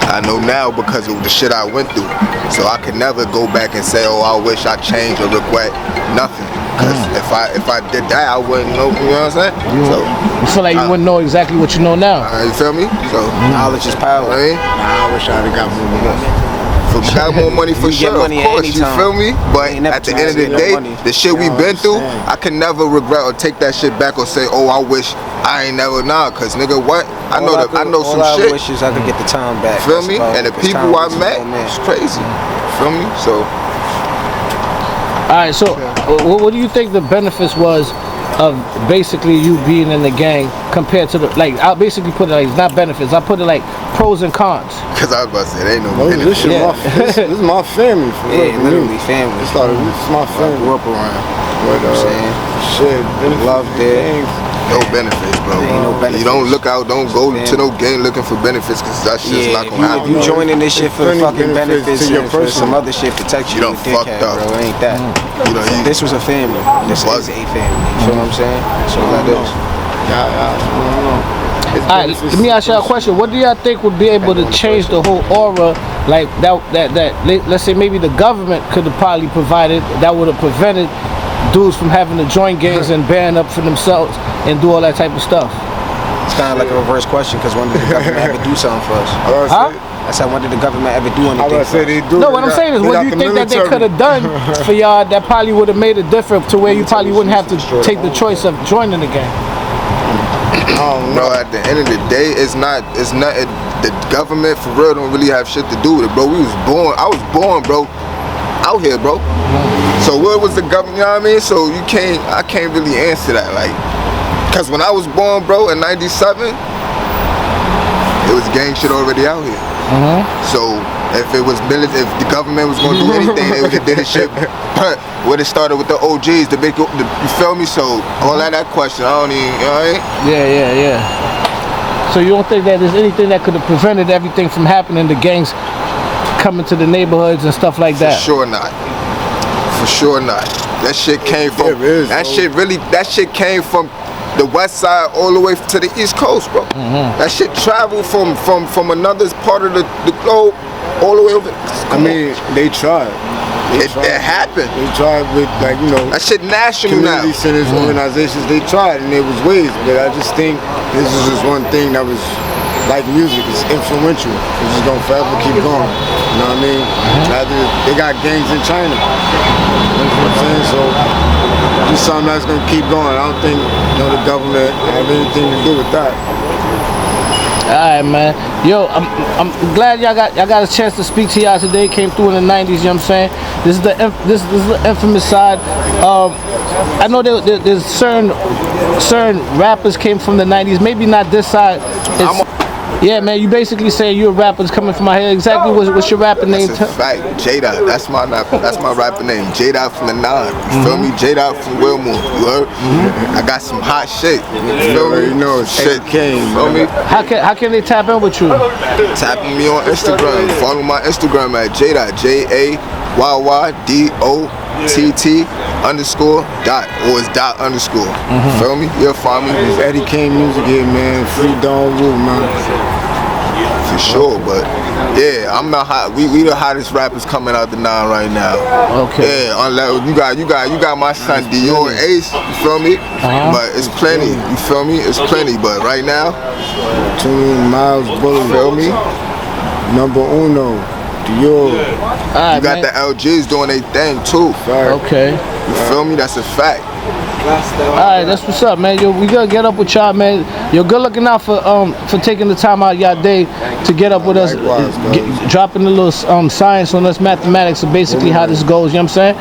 I know now because of the shit I went through. So I could never go back and say, oh, I wish I changed or regret nothing. Because if I did that, I wouldn't know, you know what I'm saying? So You feel like you wouldn't know exactly what you know now? you feel me? So Knowledge is power. I mean, I wish I'd have got more money. got more money for You get sure, money of at course, any you time. feel me? But ain't never at the trying end of to the get day, no money. the shit we been through, I can never regret or take that shit back or say, oh, I wish I ain't never cause nigga, what? I know some all shit. I wish is I could get the time back. Feel That's me? about And the it. It's people time I with met, no man. it's crazy. Feel me? So Alright, so what do you think the benefits was of basically you being in the gang compared to the, like, I'll basically put it like, it's not benefits, I put it like pros and cons. cause I was about to say, there ain't no This benefit. shit, this is my family for real. Yeah, literally family. This is my I family. grew up around. But, You know what I'm saying? shit, Love there. No benefits, bro. There ain't no benefits. You don't look out, don't go to no game looking for benefits, cause that shit's Yeah, not gonna happen. if you joining this shit for the Plenty fucking benefits benefits to your and for person. some other shit protect you, You done you fucked dickhead, up. bro. It ain't that. You know, you This was a family. This is Was a family. You feel what I'm saying? So that is. Alright, let me ask y'all a question. What do y'all think would be able to change the whole aura, like that let's say maybe the government could have probably provided, that would have prevented dudes from having to join gangs and band up for themselves and do all that type of stuff? It's kind of like a reverse question, because when did the government ever do something for us? I said, when did the government ever do anything for us? No, what I'm saying is, what do you think that they could have done for y'all that probably would have made it different to where you probably wouldn't have to take the choice of joining the gang? Bro, at the end of the day, it's not. The government for real don't really have shit to do with it, bro. I was born, bro, out here, bro. So where was the government? You know what I mean? So I can't really answer that, like, cause when I was born, bro, in '97, it was gang shit already out here. So if if the government was gonna do anything, they would have did this shit. But would it started with the OGs, you feel me? So all that question, I don't even, you know what I mean? Yeah. So you don't think that there's anything that could have prevented everything from happening, the gangs coming to the neighborhoods and stuff like that? For sure not. For sure not. That shit came from. That shit came from the west side all the way to the east coast, bro. That shit traveled from another part of the globe all the way over. I mean, they tried. It happened. They tried with, like, you know, That shit national now. community centers, organizations. They tried, and there was ways. But I just think this is just one thing that was like music. It's influential. It's just gonna forever keep going. You know what I mean? They got gangs in China. You know what I'm saying? So just something that's gonna keep going. I don't think, you know, the government have anything to do with that. Alright, man. Yo, I'm glad y'all got a chance to speak to y'all today. Came through in the '90s, you know what I'm saying? This is the infamous side. I know there's certain rappers came from the '90s. Maybe not this side. Yeah, man, you basically saying you're a rapper that's coming from my head. Exactly what's your rapper name? That's a fact. J-Dot. That's my rapper name. J-Dot from the 9. You feel me? J-Dot from Wilmore. You heard? I got some hot shit. You feel me? You know, Shit. came. You feel me? How can they tap in with you? Tapping me on Instagram. Follow my Instagram at J-Dot. JAYYDOTT_dot, or it's dot underscore. Feel me? You'll find me. It's Eddie Kane music here, man. Free Don Wu, man. For sure, but yeah, I'm not hot. We the hottest rappers coming out the 9 right now. Okay. Yeah, unless you got my son Dior Ace, you feel me? But it's plenty, you feel me? It's plenty, but right now, Miles Bullet, feel me? Number Uno, Dior. You got the LGs doing their thing too. Okay. You feel me? That's a fact. Alright, that's what's up, man. Yo, we gotta get up with y'all, man. Yo, good looking out for taking the time out of y'all day to get up with us, dropping a little science on us, mathematics of basically how this goes. You know what I'm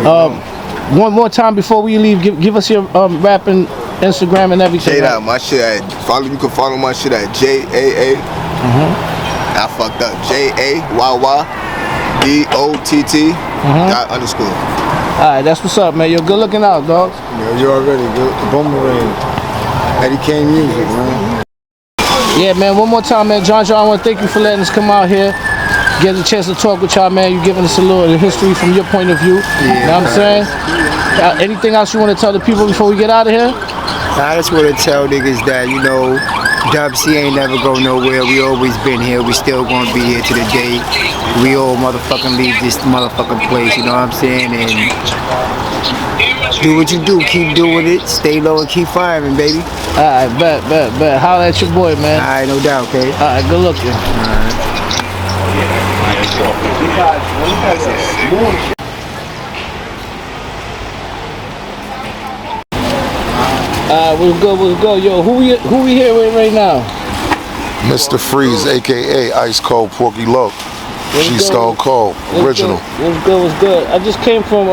saying? One more time before we leave, give us your rapping Instagram and everything. J-Dot, my shit at you can follow my shit at JAA. I fucked up. JAYYDOTT dot underscore. Alright, that's what's up, man. Yo, good looking out, dog. Yeah, you already good. Boomerang. Eddie Kane music, man. Yeah, man, one more time, man. John, I want to thank you for letting us come out here, get a chance to talk with y'all, man. You giving us a little history from your point of view. You know what I'm saying? Anything else you want to tell the people before we get out of here? I just want to tell niggas that, you know, G.S.C ain't never go nowhere. We always been here. We still gonna be here to the day we all motherfucking leave this motherfucking place. You know what I'm saying? And do what you do. Keep doing it. Stay low and keep firing, baby. Alright, bet. Holla at your boy, man. Alright, no doubt, okay? Alright, good looking. What's good? Yo, who we here with right now? Mr. Freeze, aka Ice Cold Porky Low. She's Stone Cold, original. What's good? I just came from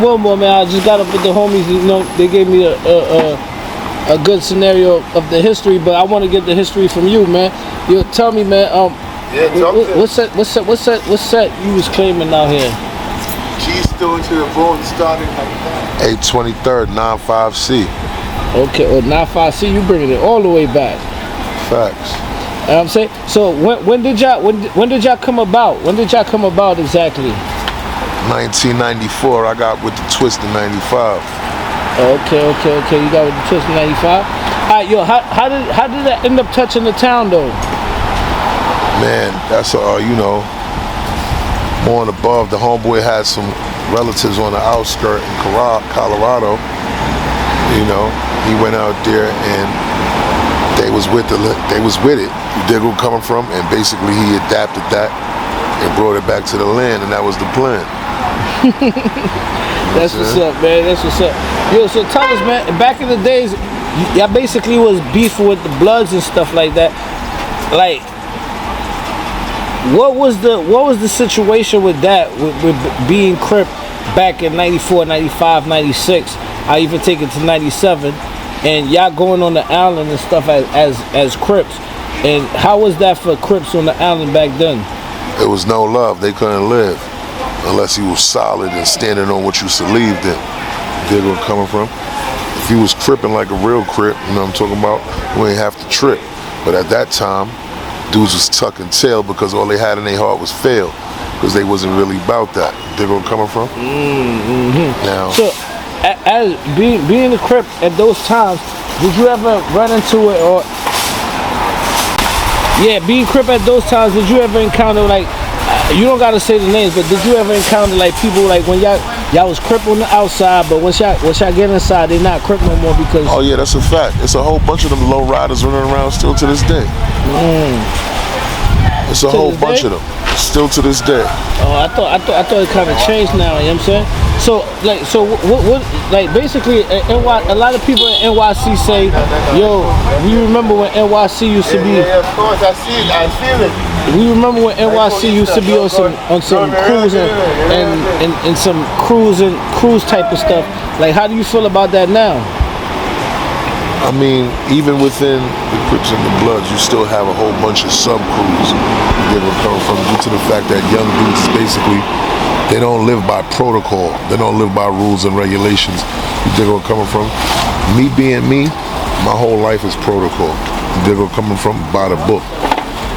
Wilmore, man. I just got up with the homies. You know, they gave me a good scenario of the history, but I want to get the history from you, man. You tell me, man. What's set you was claiming out here? G's still into the bone starting. 823rd 95C. Okay, well 95C, you bringing it all the way back. Facts. You know what I'm saying? So when did y'all come about? When did y'all come about exactly? 1994. I got with the twist in 95. Okay. You got with the twist in 95. Alright, yo, how did that end up touching the town though? Man, that's you know, more and above. The homeboy had some relatives on the outskirt in Colorado. You know, he went out there and they was with it. You dig where I'm coming from? And basically he adapted that and brought it back to the land, and that was the plan. That's what's up, man. That's what's up. Yo, so tell us, man, back in the days, y'all basically was beefing with the Bloods and stuff like that. Like, what was the situation with that, with being Crip back in 94, 95, 96? I even take it to 97, and y'all going on the island and stuff as Crips. And how was that for Crips on the island back then? It was no love. They couldn't live unless you was solid and standing on what you believed in. Dig where I'm coming from? If you was cripping like a real Crip, you know what I'm talking about, we ain't have to trip. But at that time, dudes was tucking tail because all they had in their heart was fail, because they wasn't really about that. Dig where I'm coming from? Now, so as being a Crip at those times, did you ever run into it, or being Crip at those times, did you ever encounter, like, you don't gotta say the names, but did you ever encounter like people like when y'all was Crip on the outside, but once y'all get inside, they're not Crip no more because? Oh yeah, that's a fact. It's a whole bunch of them low riders running around still to this day. It's a whole bunch of them still to this day. Oh, I thought it kind of changed now. You know what I'm saying? So what like basically a lot of people in NYC say, yo, we remember when NYC used to be. Yeah, of course, I feel it. We remember when NYC used to be on some cruising and some cruise type of stuff. Like, how do you feel about that now? I mean, even within the Crips and the Bloods, you still have a whole bunch of sub-crews that will come from, due to the fact that young dudes basically, they don't live by protocol. They don't live by rules and regulations. You dig where I'm coming from? Me being me, my whole life is protocol. You dig where I'm coming from? By the book.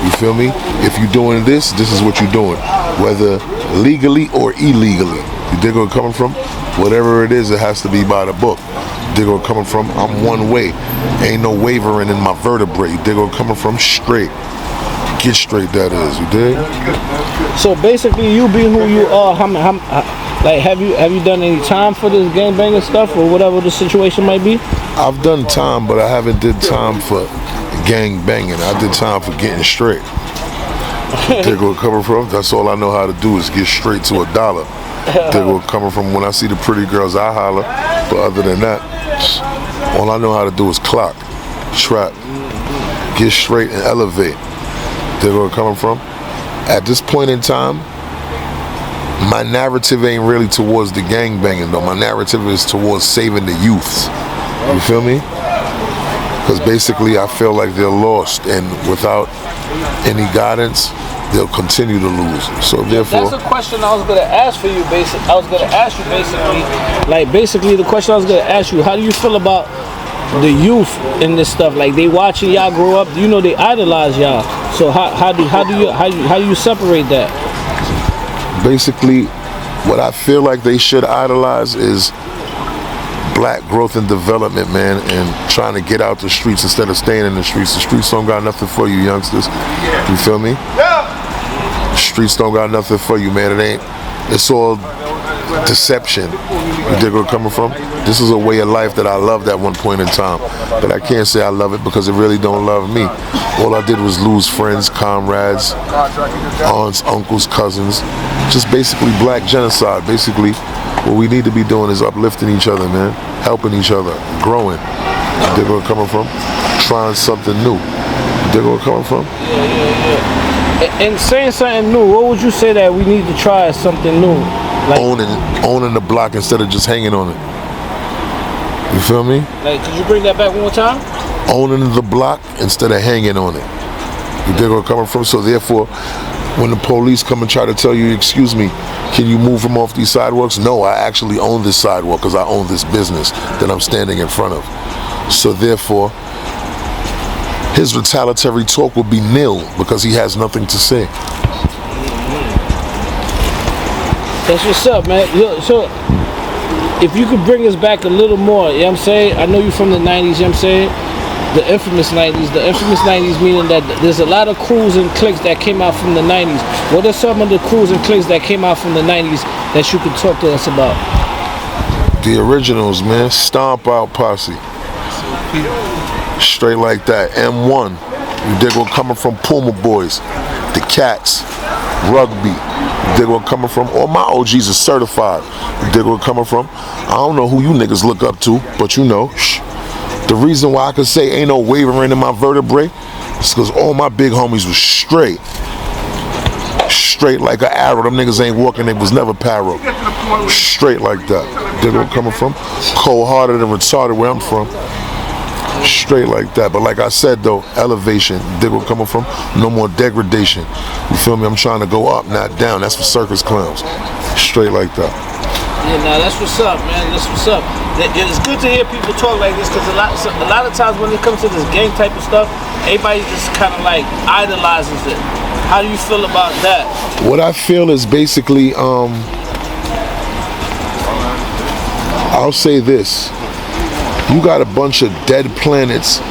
You feel me? If you're doing this, this is what you're doing. Whether legally or illegally. You dig where I'm coming from? Whatever it is, it has to be by the book. Dig where I'm coming from? I'm one way. Ain't no wavering in my vertebrae. Dig where I'm coming from? Straight. Get straight, that is. You dig? So basically, you being who you are, like have you done any time for this gangbanging stuff or whatever the situation might be? I've done time, but I haven't did time for gang banging. I did time for getting straight. Dig where I'm coming from? That's all I know how to do is get straight to $1. Dig where I'm coming from? When I see the pretty girls, I holler. But other than that, all I know how to do is clock, trap, get straight and elevate. Dig where I'm coming from? At this point in time, my narrative ain't really towards the gang banging though. My narrative is towards saving the youths. You feel me? Because basically I feel like they're lost, and without any guidance, they'll continue to lose. So therefore, that's a question I was gonna ask for you. I was gonna ask you basically the question I was gonna ask you. How do you feel about the youth in this stuff? Like, they watching y'all grow up. You know, they idolize y'all. So how do you separate that? Basically, what I feel like they should idolize is black growth and development, man, and trying to get out the streets instead of staying in the streets. The streets don't got nothing for you, youngsters. You feel me? The streets don't got nothing for you, man. It's all deception. You dig where I'm coming from? This is a way of life that I loved at one point in time, but I can't say I love it because it really don't love me. All I did was lose friends, comrades, aunts, uncles, cousins. Just basically black genocide. Basically, what we need to be doing is uplifting each other, man. Helping each other, growing. You dig where I'm coming from? Trying something new. You dig where I'm coming from? Yeah. And saying something new, what would you say that we need to try something new? Like, owning the block instead of just hanging on it. You feel me? Like, could you bring that back one more time? Owning the block instead of hanging on it. You dig where I'm coming from? So therefore, when the police come and try to tell you, excuse me, can you move from off these sidewalks? No, I actually own this sidewalk because I own this business that I'm standing in front of. So therefore, his retaliatory talk will be nil because he has nothing to say. That's what's up, man. So, if you could bring us back a little more, you know what I'm saying? I know you're from the 90s, you know what I'm saying? The infamous 90s. The infamous 90s meaning that there's a lot of crews and cliques that came out from the 90s. What are some of the crews and cliques that came out from the 90s that you could talk to us about? The originals, man. Stomp Out Posse. Straight like that. M1. You dig what coming from? Puma Boys. The Cats. Rugby. You dig what coming from? All my OGs are certified. You dig what coming from? I don't know who you niggas look up to, but you know. The reason why I can say ain't no wavering in my vertebrae is because all my big homies was straight. Straight like an arrow. Them niggas ain't walking, they was never paro. Straight like that. Dig where I'm coming from? Cold-hearted and retarded where I'm from. Straight like that. But like I said though, elevation. Dig where I'm coming from? No more degradation. You feel me? I'm trying to go up, not down. That's for circus clowns. Straight like that. Yeah, nah, that's what's up, man. That's what's up. It's good to hear people talk like this because a lot of times when it comes to this gang type of stuff, everybody just kind of like idolizes it. How do you feel about that? What I feel is basically, I'll say this. You got a bunch of dead planets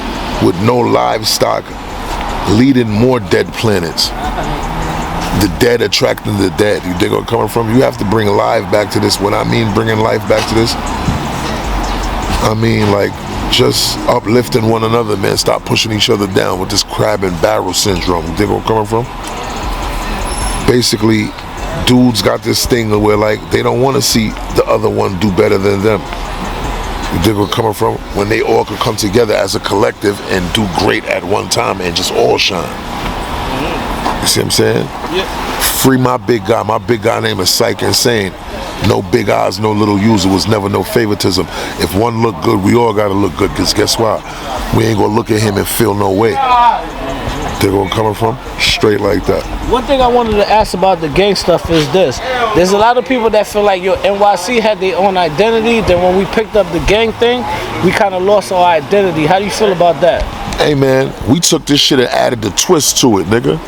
with no livestock leading more dead planets. The dead attracting the dead. You dig where I'm coming from? You have to bring life back to this. When I mean bringing life back to this, I mean like just uplifting one another, man. Stop pushing each other down with this crab and barrel syndrome. You dig where I'm coming from? Basically, dudes got this thing where like they don't want to see the other one do better than them. You dig where I'm coming from? When they all could come together as a collective and do great at one time and just all shine. You see what I'm saying? Yeah. Free my big guy. My big guy name is Psych Insane. No big eyes, no little U's. It was never no favoritism. If one looked good, we all gotta look good, because guess what? We ain't gonna look at him and feel no way. They're gonna coming from straight like that. One thing I wanted to ask about the gang stuff is this. There's a lot of people that feel like, yo, NYC had their own identity. Then when we picked up the gang thing, we kind of lost our identity. How do you feel about that? Hey man, we took this shit and added the twist to it, nigga.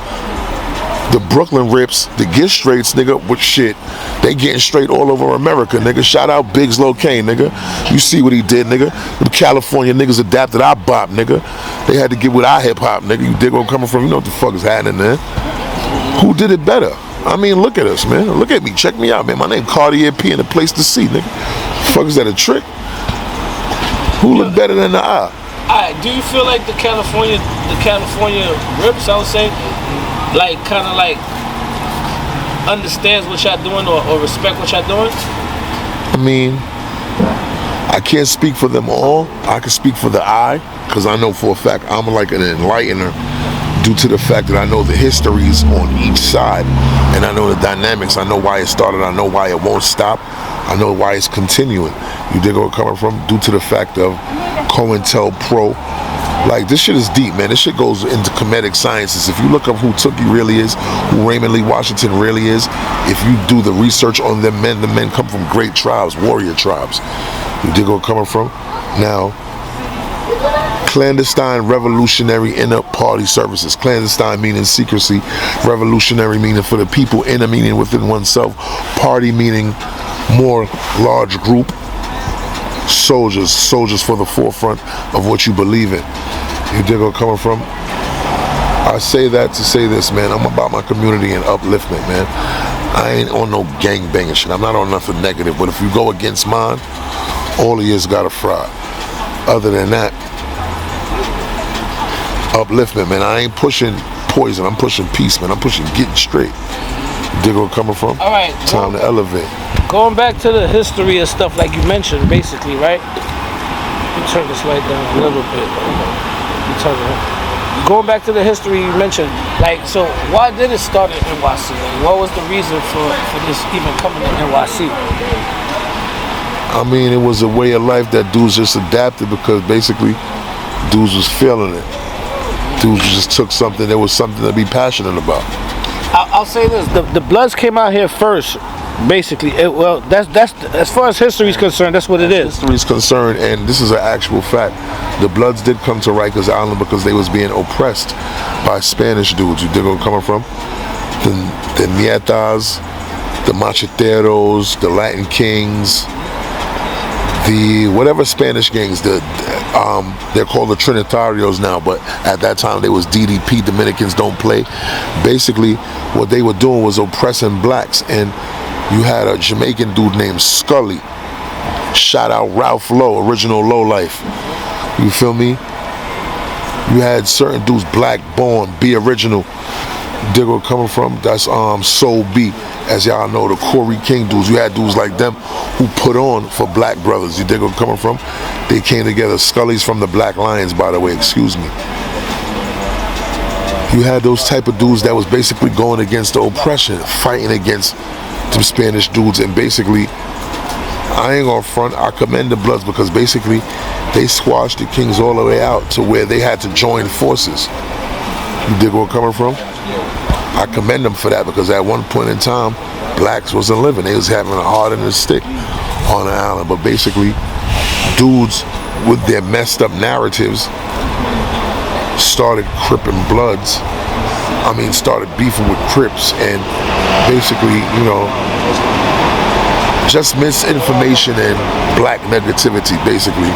The Brooklyn Rips, the Get Straights, nigga, with shit. They getting straight all over America, nigga. Shout out Biggs Lil Kane, nigga. You see what he did, nigga. The California niggas adapted our bop, nigga. They had to get with our hip hop, nigga. You dig where I'm coming from? You know what the fuck is happening there. Who did it better? I mean, look at us, man. Look at me. Check me out, man. My name Cartier P and the place to see, nigga. Fuck, is that a trick? Who look better than the eye? Alright, do you feel like the California Rips, I would say, like kind of like understands what y'all doing or respect what y'all doing? I mean, I can't speak for them all. I can speak for the I, because I know for a fact I'm like an enlightener due to the fact that I know the histories on each side, and I know the dynamics. I know why it started. I know why it won't stop. I know why it's continuing. You dig where I'm coming from? Due to the fact of COINTELPRO. Like, this shit is deep, man. This shit goes into comedic sciences. If you look up who Tookie really is, who Raymond Lee Washington really is, if you do the research on them men, the men come from great tribes, warrior tribes. You dig where I'm coming from? Now, clandestine revolutionary inner party services. Clandestine meaning secrecy, revolutionary meaning for the people, inner meaning within oneself, party meaning more large group. Soldiers for the forefront of what you believe in. You dig where I'm coming from? I say that to say this, man. I'm about my community and upliftment, man. I ain't on no gang banging shit. I'm not on nothing negative, but if you go against mine, all of yours gotta fry. Other than that, upliftment, man. I ain't pushing poison. I'm pushing peace, man. I'm pushing getting straight. You dig where I'm coming from? All right. Time to elevate. Going back to the history of stuff like you mentioned, basically, right? Let me turn this light down a little bit. Going back to the history you mentioned, like, so why did it start in NYC? Like, what was the reason for this even coming to NYC? I mean, it was a way of life that dudes just adapted, because basically dudes was feeling it. Dudes just took something, there was something to be passionate about. I'll say this, the Bloods came out here first. Basically, well, that's as far as history is concerned, that's what it is. History is concerned, and this is an actual fact. The Bloods did come to Rikers Island because they was being oppressed by Spanish dudes. You dig where I'm coming from? The Nietas, the Macheteros, the Latin Kings, the whatever Spanish gangs. They're called the Trinitarios now, but at that time they was DDP. Dominicans don't play. Basically, what they were doing was oppressing blacks, and you had a Jamaican dude named Scully. Shout out Ralph Lowe, original Low Life. You feel me? You had certain dudes, Black Born, Be Original. Dig where I'm coming from? That's Soul B. As y'all know, the Corey King dudes. You had dudes like them who put on for black brothers. You dig where I'm coming from? They came together. Scully's from the Black Lions, by the way, excuse me. You had those type of dudes that was basically going against the oppression, fighting against them Spanish dudes, and basically, I ain't gonna front, I commend the Bloods, because basically they squashed the Kings all the way out to where they had to join forces. You dig where I'm coming from? I commend them for that, because at one point in time, blacks wasn't living. They was having a heart and a stick on the island. But basically, dudes with their messed up narratives started cripping Bloods. I mean, started beefing with Crips, and basically, you know, just misinformation and black negativity, basically.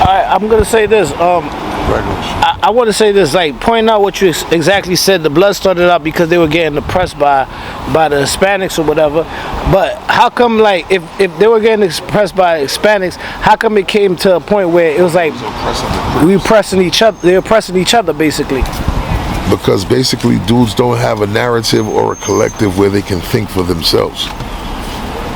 All right, I'm gonna say this. I want to say this, like, pointing out what you exactly said. The Bloods started out because they were getting oppressed by the Hispanics or whatever. But how come, like, if they were getting oppressed by Hispanics, how come it came to a point where it was like we oppressing each other? They're oppressing each other, basically. Because basically dudes don't have a narrative or a collective where they can think for themselves.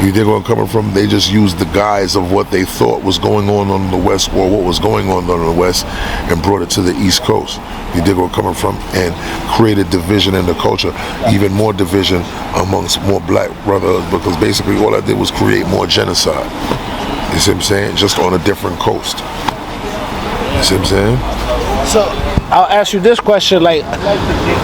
You dig where I'm coming from? They just used the guise of what they thought was going on the West, or what was going on the West, and brought it to the East Coast. You dig where I'm coming from? And created division in the culture, even more division amongst more black brotherhoods, because basically all I did was create more genocide. You see what I'm saying? Just on a different coast. You see what I'm saying? So I'll ask you this question: like,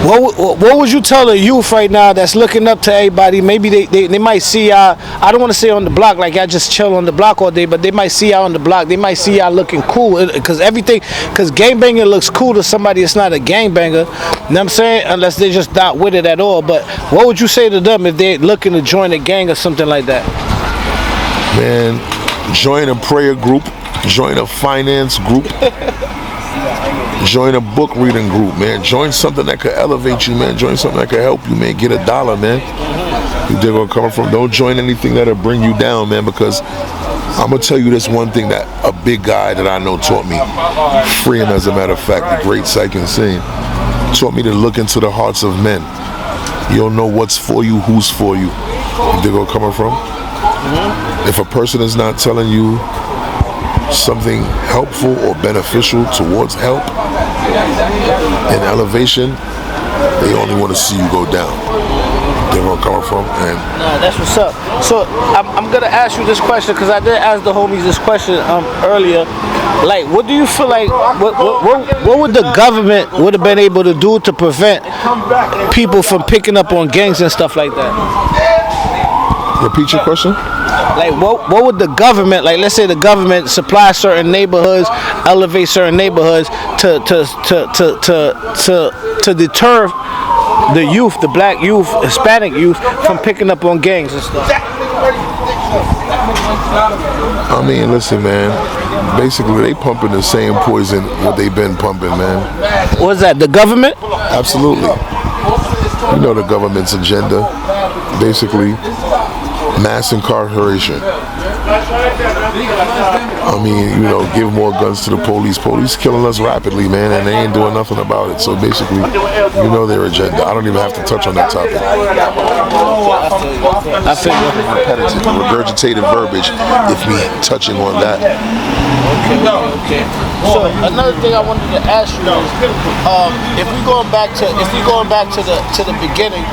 what would you tell a youth right now that's looking up to everybody? Maybe they might see y'all. I don't want to say on the block like y'all just chill on the block all day, but they might see y'all on the block. They might see y'all looking cool because gangbanging looks cool to somebody that's not a gangbanger. You know what I'm saying? Unless they're just not with it at all. But what would you say to them if they're looking to join a gang or something like that? Man, join a prayer group, join a finance group. Join a book reading group, man. Join something that could elevate you, man. Join something that could help you, man. Get $1, man. You dig where I'm coming from? Don't join anything that'll bring you down, man, because I'm going to tell you this one thing that a big guy that I know taught me. Freeing, as a matter of fact, the great Psych Insane, taught me to look into the hearts of men. You don't know what's for you, who's for you. You dig where I'm coming from? If a person is not telling you something helpful or beneficial towards help and elevation, they only want to see you go down. They're where I'm coming from. And no, that's what's up. So I'm gonna ask you this question because I did ask the homies this question earlier. Like, what do you feel like? What would the government would have been able to do to prevent people from picking up on gangs and stuff like that? Repeat your question. Like, what would the government, like, let's say the government supply certain neighborhoods, elevate certain neighborhoods to deter the youth, the black youth, Hispanic youth, from picking up on gangs and stuff? I mean, listen, man. Basically, they pumping the same poison what they've been pumping, man. What's that? The government? Absolutely. You know the government's agenda. Basically, mass incarceration. I mean, you know, give more guns to the police. Police killing us rapidly, man, and they ain't doing nothing about it. So basically, you know their agenda. I don't even have to touch on that topic. I feel repetitive, regurgitated verbiage if we touching on that. Okay. So another thing I wanted to ask you is, if we going back to the beginning,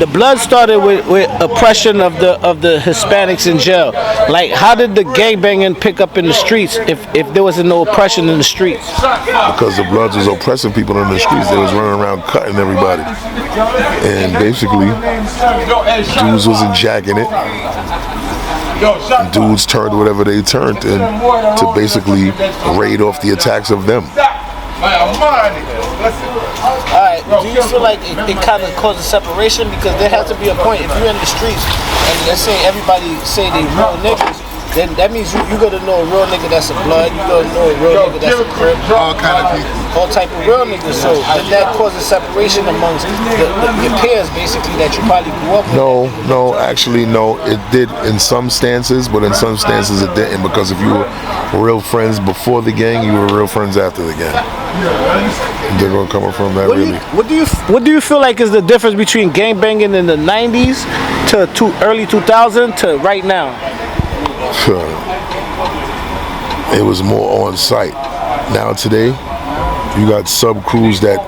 the blood started with oppression of the Hispanics in jail. Like, how did the gangbanging pick up in the streets if there wasn't no oppression in the streets? Because the Bloods was oppressing people in the streets. They was running around cutting everybody, and basically dudes wasn't jacking it. And dudes turned whatever they turned in to basically raid off the attacks of them. Alright, do you feel like it kind of causes separation? Because there has to be a point, if you're in the streets and let's say everybody say they real niggas, then that means you gotta know a real nigga that's a blood, you gotta know a real nigga that's a crip, all kind of people, all type of real niggas. So then that causes separation amongst your peers, basically, that you probably grew up with. No, actually no. It did in some stances, but in some stances it didn't, because if you were real friends before the gang, you were real friends after the gang. They're gonna come from that. What do you feel like is the difference between gangbanging in the 90s to early 2000 to right now? It was more on site. Now today, you got sub crews that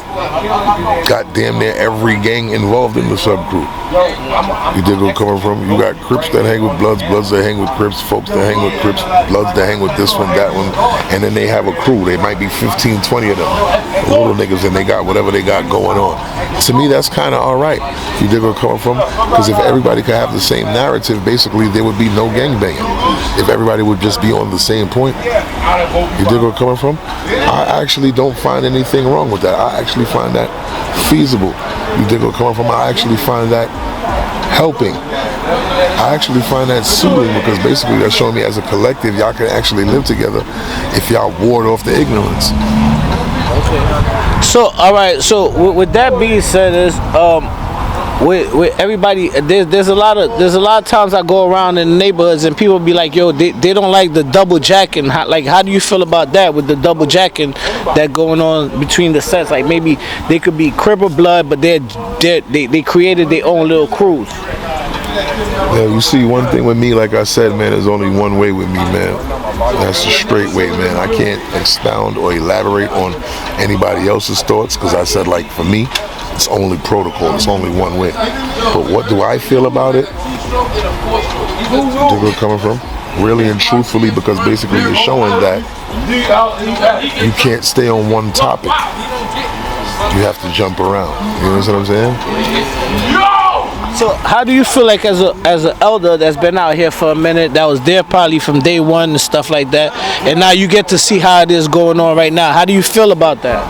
got damn near every gang involved in the sub crew. You dig where I'm coming from? You got Crips that hang with Bloods, Bloods that hang with Crips, folks that hang with Crips, Bloods that hang with this one, that one, and then they have a crew. They might be 15, 20 of them, little niggas, and they got whatever they got going on. To me, that's kind of all right. You dig where I'm coming from? Because if everybody could have the same narrative, basically there would be no gangbanging. If everybody would just be on the same point. You dig where I'm coming from? I actually don't find anything wrong with that. I actually find that feasible. You dig where I'm coming from? I actually find that helping. I actually find that soothing, because basically that's showing me as a collective y'all can actually live together if y'all ward off the ignorance. Okay. So all right. So with that being said, is with everybody, there's a lot of times I go around in the neighborhoods and people be like, yo, they don't like the double jacking. How do you feel about that, with the double jacking that going on between the sets? Like, maybe they could be Crip or Blood, but they created their own little crews. Yeah, you see, one thing with me, like I said, man, there's only one way with me, man. That's the straight way, man. I can't expound or elaborate on anybody else's thoughts because I said, like, for me, it's only protocol. It's only one way. But what do I feel about it? Where we're coming from? Really and truthfully, because basically you're showing that you can't stay on one topic. You have to jump around. You know what I'm saying? So how do you feel like as an elder that's been out here for a minute, that was there probably from day one and stuff like that, and now you get to see how it is going on right now? How do you feel about that?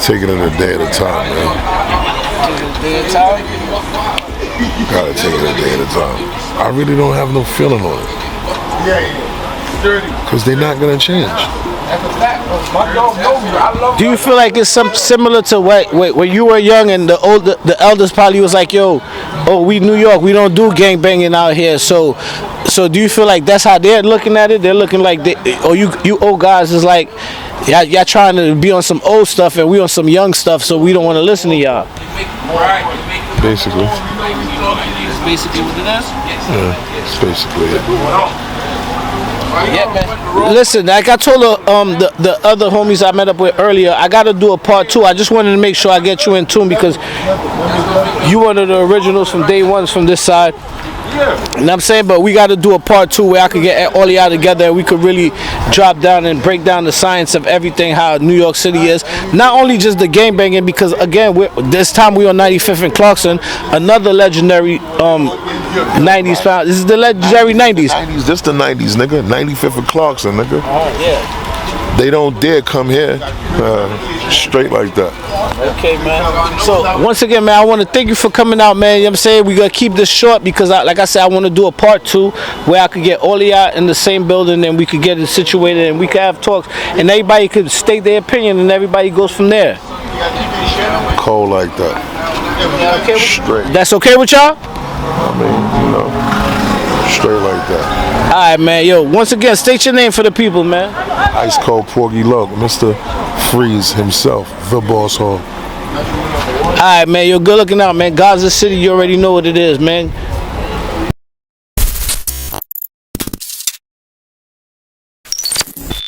Taking it a day at a time, man. Gotta take it a day at a time. I really don't have no feeling on it. Because they're not gonna change. Do you feel like it's something similar to when you were young and the elders probably was like, yo, we New York, we don't do gang banging out here. So do you feel like that's how they're looking at it? They're looking like, you old guys is like, y'all trying to be on some old stuff and we on some young stuff, so we don't want to listen to y'all. Basically. That's basically what it is? Yeah, it's basically it. Yeah, man. Listen, like I told the other homies I met up with earlier, I got to do a part 2. I just wanted to make sure I get you in tune because you one of the originals from day ones from this side. You know what I'm saying? But we got to do a part 2 where I could get all of y'all together and we could really drop down and break down the science of everything, how New York City is. Not only just the gang banging, because again, this time we on 95th and Clarkson, another legendary 90s pound. This is the legendary 90s. 90s, this the 90s, nigga. 95th and Clarkson, nigga. Oh, yeah. They don't dare come here straight like that. Okay, man. So, once again, man, I want to thank you for coming out, man. You know what I'm saying? We're going to keep this short because, like I said, I want to do a part 2 where I could get all of y'all in the same building and we could get it situated and we could have talks and everybody could state their opinion and everybody goes from there. Cold like that. Okay straight. That's okay with y'all? I mean, you know, straight like that. All right, man. Yo, once again, state your name for the people, man. Ice Cold Porgy Loc, Mr. Freeze himself, the Boss Hall. All right, man. Yo, good looking out, man. Gaza City, you already know what it is, man.